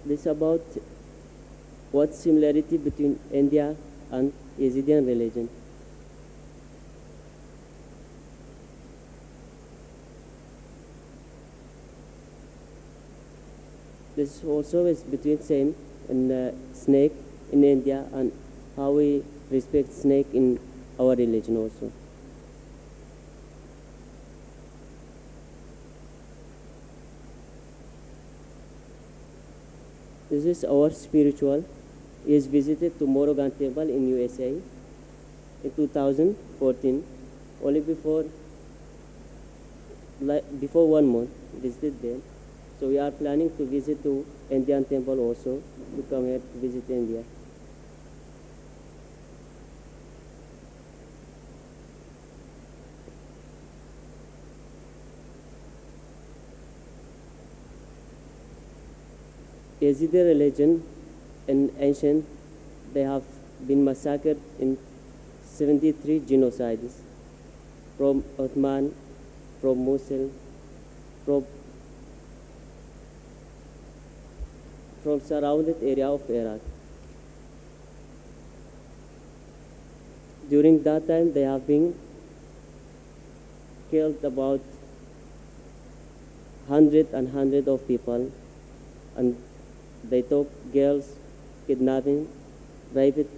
S8: This about what similarity between India and Yazidi religion. This also is between same and snake in India and how we respect snake in our religion also. This is our spiritual. He is visited to Morogan Temple in USA in 2014. Only before 1 month visited there. So we are planning to visit to Indian temple also, to come here to visit India. Yazidi religion in ancient, they have been massacred in 73 genocides from Ottoman, from Mosul, from surrounded area of Iraq. During that time, they have been killed about hundred of people, and they took girls, kidnapping, raped,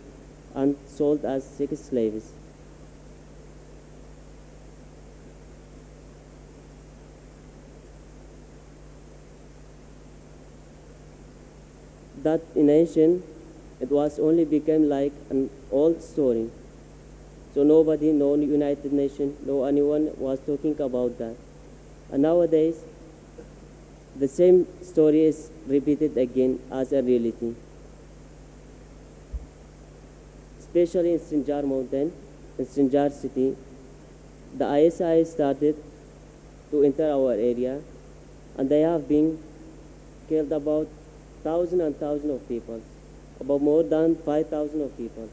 S8: and sold as sex slaves. That in ancient, it was only became like an old story. So nobody, no United Nations, no anyone was talking about that. And nowadays, the same story is repeated again as a reality. Especially in Sinjar mountain, in Sinjar city, the ISI started to enter our area, and they have been killed about thousands and thousands of people, about more than 5,000 of people.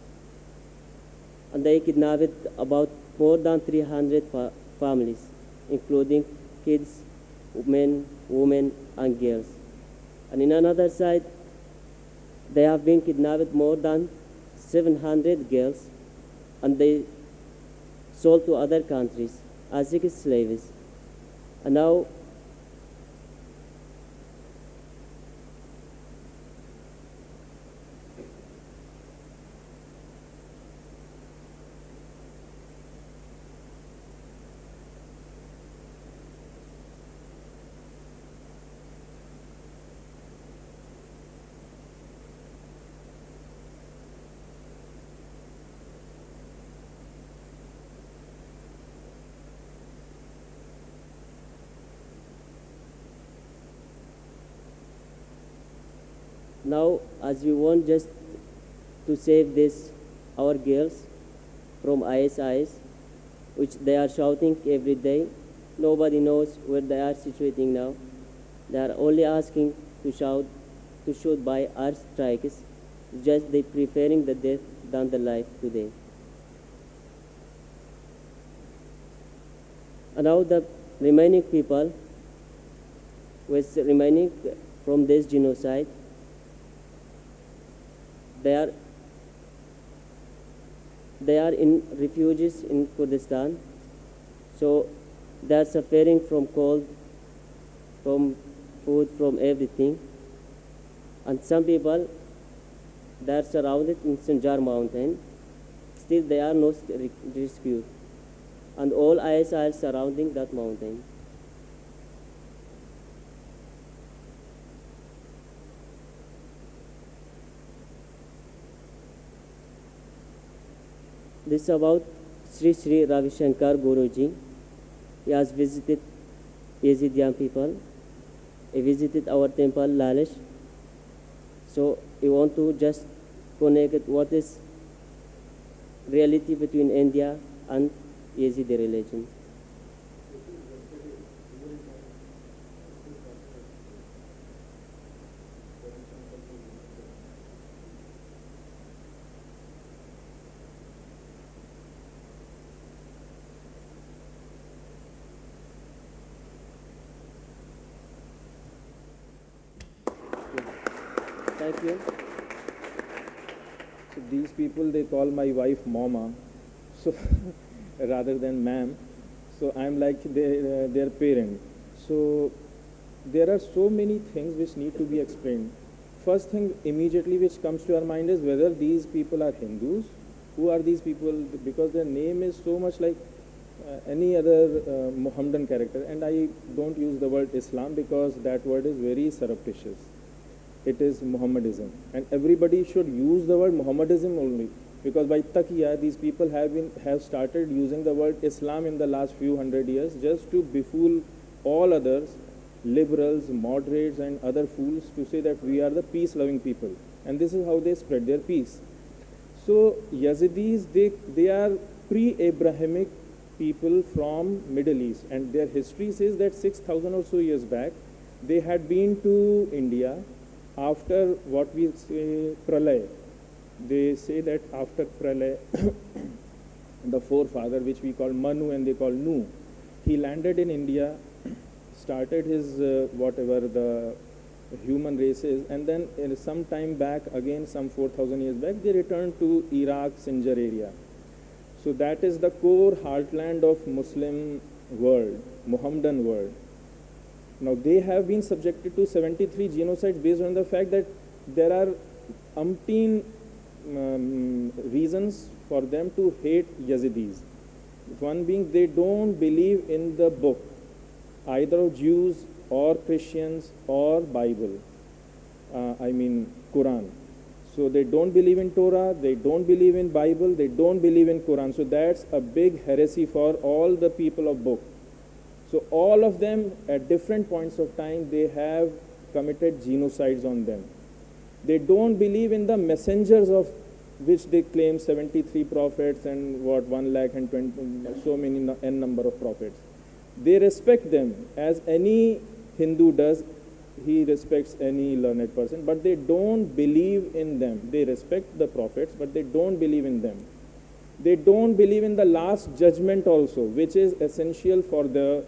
S8: And they kidnapped about more than 300 families, including kids, men, women, and girls. And in another side, they have been kidnapped more than 700 girls, and they sold to other countries as sex slaves. And now Now, as we want just to save this, our girls from ISIS, which they are shouting every day, nobody knows where they are situating now. They are only asking to shoot by air strikes, just they preferring the death than the life today. And now the remaining people was remaining from this genocide. They are in refugees in Kurdistan, so they are suffering from cold, from food, from everything. And some people, they are surrounded in Sinjar mountain, still they are not rescued. And all IS are surrounding that mountain. This is about Sri Sri Ravi Shankar Guruji. He has visited Yezidian people. He visited our temple, Lalish. So we want to just connect what is reality between India and Yazidi religion. Thank you.
S7: So these people, they call my wife Mama, so rather than ma'am. So I'm like their parent. So there are so many things which need to be explained. First thing immediately which comes to our mind is whether these people are Hindus. Who are these people? Because their name is so much like any other Mohammedan character. And I don't use the word Islam because that word is very surreptitious. It is Mohammedism, and everybody should use the word Mohammedism only, because by taqiyya these people have started using the word Islam in the last few hundred years just to befool all others, liberals, moderates, and other fools, to say that we are the peace-loving people, and this is how they spread their peace. So Yazidis, they are pre-Abrahamic people from Middle East, and their history says that 6,000 or so years back they had been to India. After what we say Pralay, they say that after Pralay, the forefather, which we call Manu and they call Nu, he landed in India, started his whatever the human race is, and then some time back, again some 4,000 years back, they returned to Iraq, Sinjar area. So that is the core heartland of Muslim world, Mohammedan world. Now, they have been subjected to 73 genocides based on the fact that there are umpteen reasons for them to hate Yazidis. One being they don't believe in the book, either of Jews or Christians or Bible, Quran. So they don't believe in Torah, they don't believe in Bible, they don't believe in Quran. So that's a big heresy for all the people of book. So all of them at different points of time, they have committed genocides on them. They don't believe in the messengers of which they claim 73 prophets and 1 lakh and 20, so many n number of prophets. They respect them as any Hindu does. He respects any learned person, but they don't believe in them. They respect the prophets, but they don't believe in them. They don't believe in the last judgment also, which is essential for the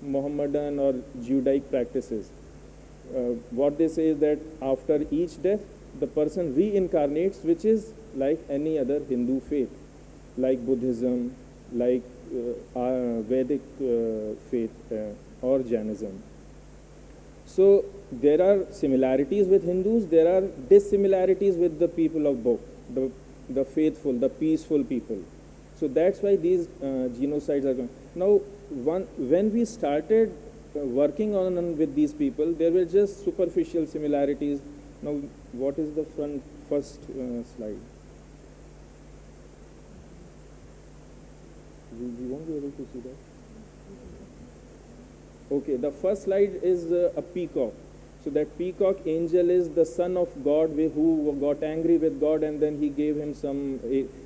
S7: Mohammedan or Judaic practices. what they say is that after each death, the person reincarnates, which is like any other Hindu faith, like Buddhism, like Vedic faith or Jainism. So there are similarities with Hindus, there are dissimilarities with the people of both, the faithful, the peaceful people. So that's why these genocides are going. Now, when we started working on with these people, there were just superficial similarities. Now, what is the first slide? We won't be able to see that. Okay, the first slide is a peacock. So that peacock angel is the son of God who got angry with God, and then he gave him some.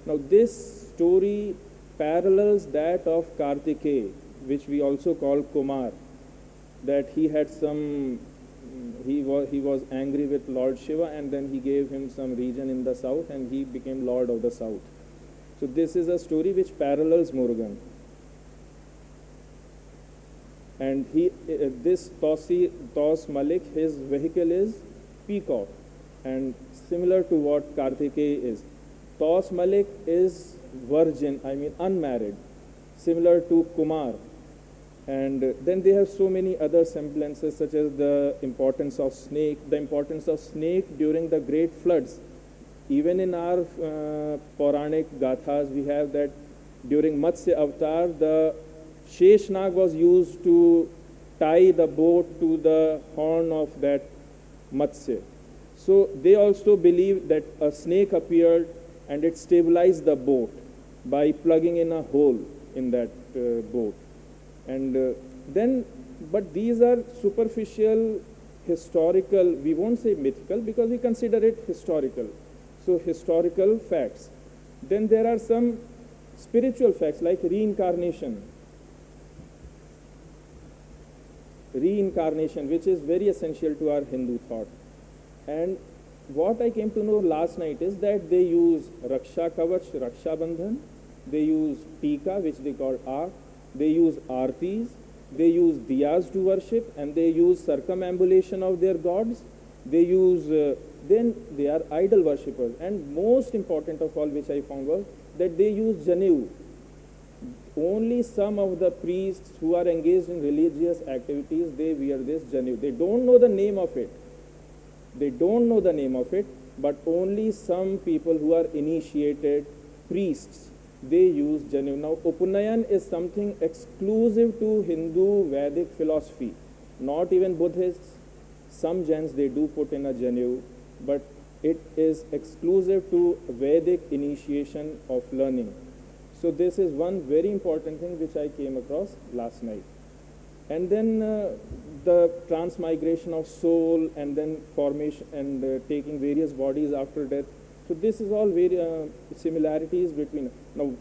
S7: Now this story parallels that of Kartikeya, which we also call Kumar. That he had some. He was angry with Lord Shiva, and then he gave him some region in the south, and he became Lord of the South. So this is a story which parallels Murugan. And this Tos Malik, his vehicle is peacock, and similar to what Kartikeya is. Tos Malik is virgin, I mean unmarried, similar to Kumar. And then they have so many other semblances, such as the importance of snake during the great floods. Even in our Puranic Gathas, we have that during Matsya Avatar, the Sheshnag was used to tie the boat to the horn of that Matsya. So they also believe that a snake appeared and it stabilized the boat by plugging in a hole in that boat. And but these are superficial, historical, we won't say mythical because we consider it historical. So historical facts. Then there are some spiritual facts like reincarnation. Reincarnation, which is very essential to our Hindu thought. And what I came to know last night is that they use Raksha Kavach, Raksha Bandhan, they use Tika, which they call Ark, they use Artis, they use Diyas to worship, and they use circumambulation of their gods. They use, then they are idol worshippers. And most important of all, which I found was that they use Janevu. Only some of the priests who are engaged in religious activities, they wear this Janevu. They don't know the name of it. They don't know the name of it, but only some people who are initiated priests, they use Janevu. Now, Upaнаян is something exclusive to Hindu Vedic philosophy, not even Buddhists. Some Jains, they do put in a Janevu, but it is exclusive to Vedic initiation of learning. So this is one very important thing which I came across last night. And then the transmigration of soul, and then formation and taking various bodies after death. So this is all very similarities between. Now,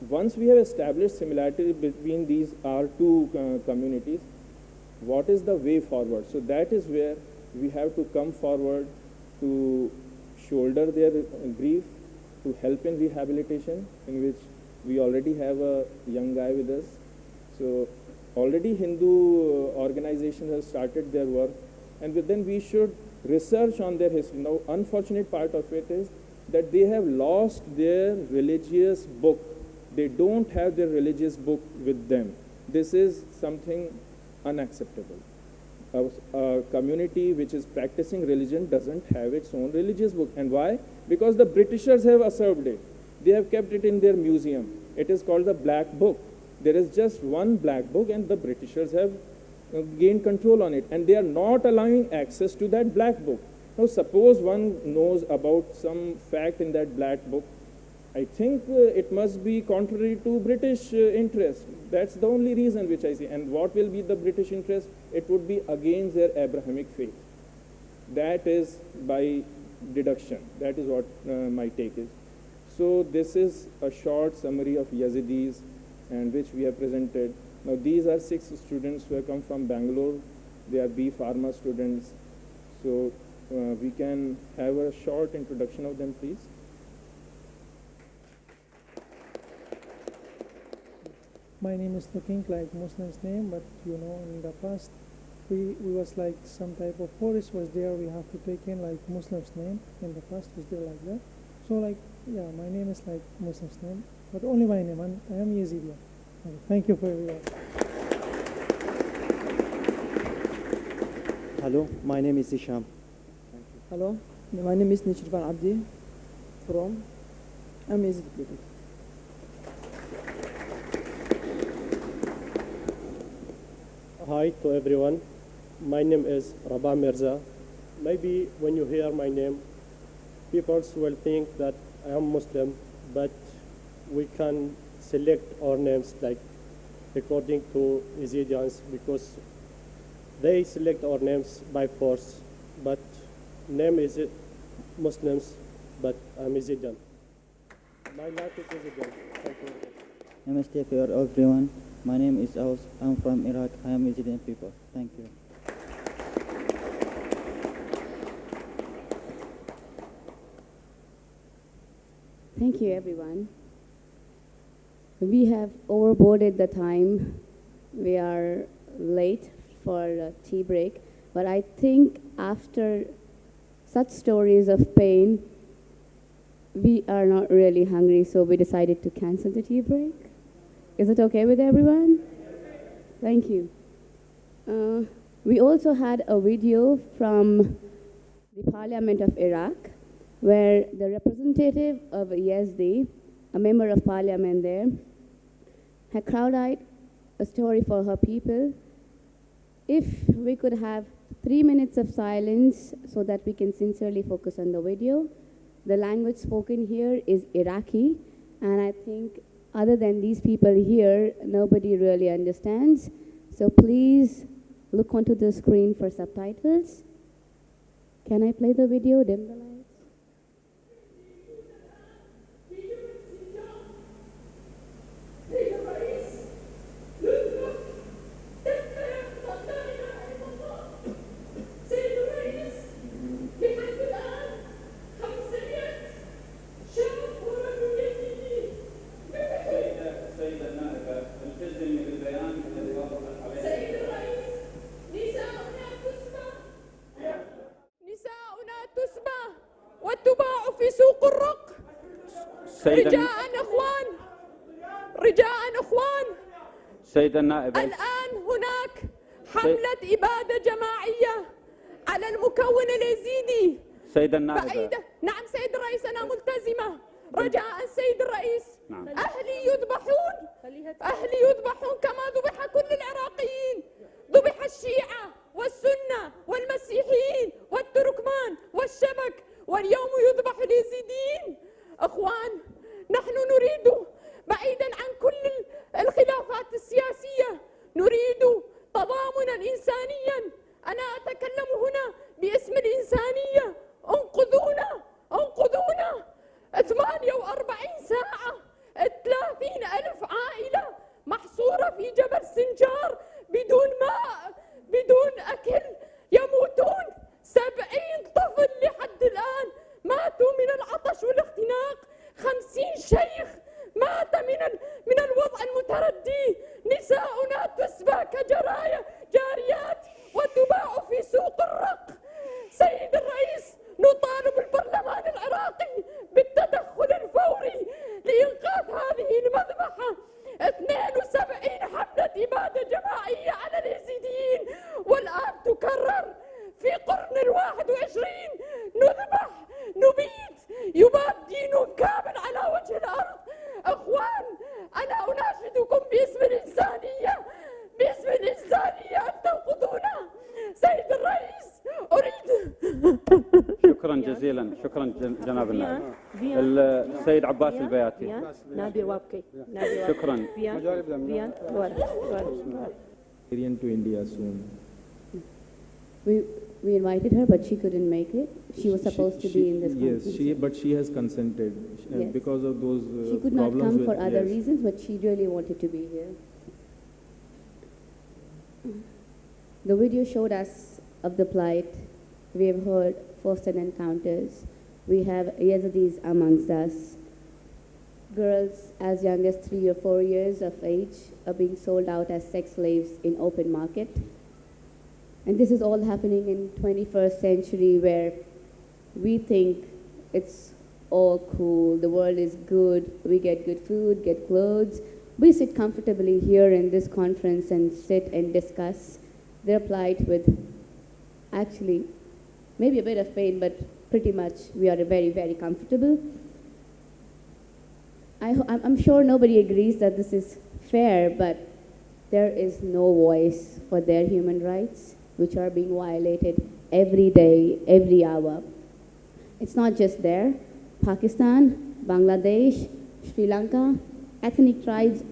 S7: once we have established similarity between these our two communities, what is the way forward? So that is where we have to come forward to shoulder their grief, to help in rehabilitation, in which we already have a young guy with us. So already Hindu organizations have started their work, and then we should research on their history. Now, unfortunate part of it is that they have lost their religious book. They don't have their religious book with them. This is something unacceptable. A community which is practicing religion doesn't have its own religious book. And why? Because the Britishers have usurped it. They have kept it in their museum. It is called the Black Book. There is just one Black Book, and the Britishers have gained control on it. And they are not allowing access to that Black Book. Now, suppose one knows about some fact in that Black Book, I think it must be contrary to British interest. That's the only reason which I see. And what will be the British interest? It would be against their Abrahamic faith. That is by deduction. That is what my take is. So this is a short summary of Yazidis, and which we have presented. Now these are 6 students who have come from Bangalore. They are B Pharma students. So we can have a short introduction of them, please.
S9: My name is looking like Muslim's name, but you know, in the past we was like some type of forest was there. We have to take in like Muslim's name in the past was there like that. So like yeah, my name is like Muslim's name, but only my name. I am Yazidi. Okay, thank you for everyone.
S10: Hello, my name is Isham.
S11: Hello, my name is Nishirvan Abdi from Yazidi people.
S12: Hi to everyone. My name is Rabah Mirza. Maybe when you hear my name, people will think that I am Muslim, but we can select our names like according to Yazidis because they select our names by force. But name is it Muslims, but I'm Yazidi. My life is Yazidi. Thank you.
S13: Namaste for everyone. My name is Aus. I'm from Iraq. I am Yazidi people. Thank you.
S3: Thank you, everyone. We have overboarded the time. We are late for a tea break. But I think after such stories of pain, we are not really hungry, so we decided to cancel the tea break. Is it okay with everyone? Thank you. We also had a video from the Parliament of Iraq, where the representative of Yazdi, a member of parliament there, had crowded a story for her people. If we could have 3 minutes of silence so that we can sincerely focus on the video. The language spoken here is Iraqi, and I think other than these people here, nobody really understands. So please look onto the screen for subtitles. Can I play the video? Dim the lights.
S14: وتباع في سوق الرق رجاء أخوان
S15: سيد النائب
S14: الآن هناك حملة إبادة جماعية على المكون اليزيدي
S15: سيد النائب
S14: نعم سيد الرئيس أنا ملتزمة رجاء سيد الرئيس
S15: نعم.
S14: أهلي يذبحون كما ذبح كل العراقيين ذبح الشيعة والسنة والمسيحيين والتركمان والشبك واليوم يذبح اليزيديين أخوان نحن نريد بعيدا عن كل الخلافات السياسية نريد تضامنا إنسانيا أنا أتكلم هنا باسم الإنسانية انقذونا 48 ساعة 30,000 عائلة محصورة في جبل سنجار بدون ماء بدون أكل يموتون 70 طفل لحد الآن ماتوا من العطش والاختناق 50 شيخ مات من الوضع المتردي نساؤنا تسبى جاريات وتباع في سوق الرق سيد الرئيس نطالب البرلمان العراقي بالتدخل الفوري لإنقاذ هذه المذبحة 72 حملة إبادة جماعية على اليزيديين والآن تكرر في قرن 21 نذبح نبيد يباد دين كامل على وجه الأرض أخوان أنا أناشدكم باسم الإنسانية أن تنقذونا سيد الرئيس أريد
S15: شكرا جزيلا شكرا جناب النائب السيد عباس البياتي شكرا
S16: To India soon.
S3: We invited her, but she couldn't make it. She was supposed to be in this conference.
S16: Yes, but she has consented
S3: Yes.
S16: because of those
S3: She could not
S16: problems
S3: come for
S16: with,
S3: other
S16: yes.
S3: reasons, but she really wanted to be here. The video showed us of the plight. We have heard firsthand encounters. We have Yazidis amongst us. Girls as young as 3 or 4 years of age are being sold out as sex slaves in open market. And this is all happening in 21st century where we think it's all cool, the world is good, we get good food, get clothes. We sit comfortably here in this conference and sit and discuss their plight with actually maybe a bit of pain, but pretty much we are very, very comfortable. I'm sure nobody agrees that this is fair, but there is no voice for their human rights, which are being violated every day, every hour. It's not just there. Pakistan, Bangladesh, Sri Lanka, ethnic tribes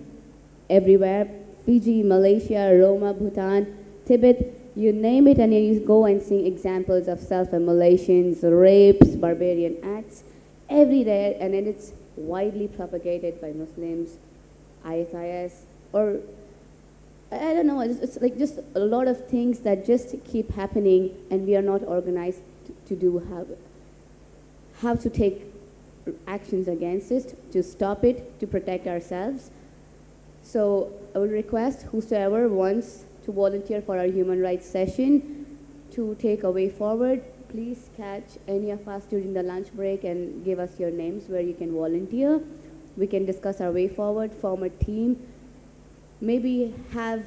S3: everywhere, Fiji, Malaysia, Roma, Bhutan, Tibet, you name it, and you go and see examples of self-immolations, rapes, barbarian acts every day, and then it's widely propagated by Muslims, ISIS, or I don't know, it's like just a lot of things that just keep happening, and we are not organized to do how to take actions against it, to stop it, to protect ourselves. So I would request whosoever wants to volunteer for our human rights session to take a way forward. Please catch any of us during the lunch break and give us your names where you can volunteer. We can discuss our way forward, form a team, maybe have,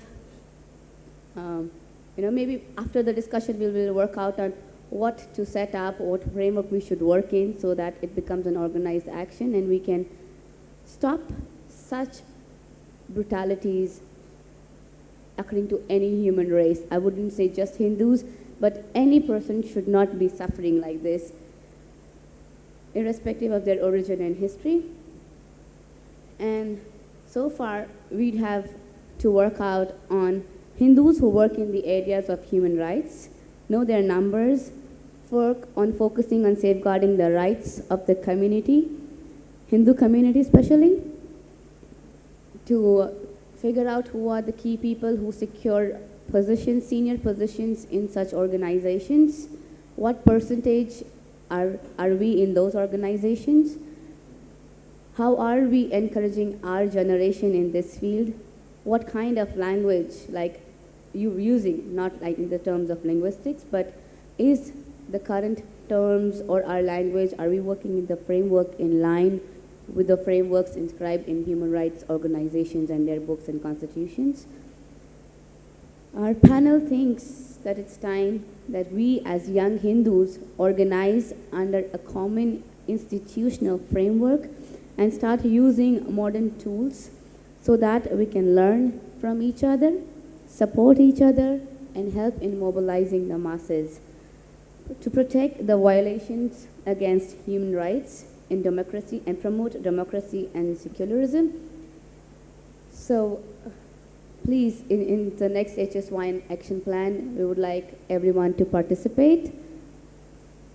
S3: maybe after the discussion we will work out on what to set up, what framework we should work in so that it becomes an organized action and we can stop such brutalities occurring to any human race. I wouldn't say just Hindus, but any person should not be suffering like this, irrespective of their origin and history. And so far, we'd have to work out on Hindus who work in the areas of human rights, know their numbers, work on focusing on safeguarding the rights of the community, Hindu community especially, to figure out who are the key people who secure positions, senior positions in such organizations, what percentage are we in those organizations, how are we encouraging our generation in this field, what kind of language like you using, not like in the terms of linguistics, but is the current terms or our language, are we working in the framework in line with the frameworks inscribed in human rights organizations and their books and constitutions? Our panel thinks that it's time that we as young Hindus organize under a common institutional framework and start using modern tools so that we can learn from each other, support each other, and help in mobilizing the masses to protect the violations against human rights in democracy and promote democracy and secularism. So please, in the next HSY action plan, we would like everyone to participate.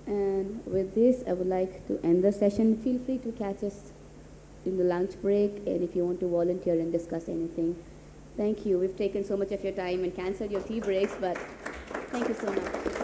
S3: And with this, I would like to end the session. Feel free to catch us in the lunch break, and if you want to volunteer and discuss anything. Thank you. We've taken so much of your time and canceled your tea breaks, but thank you so much.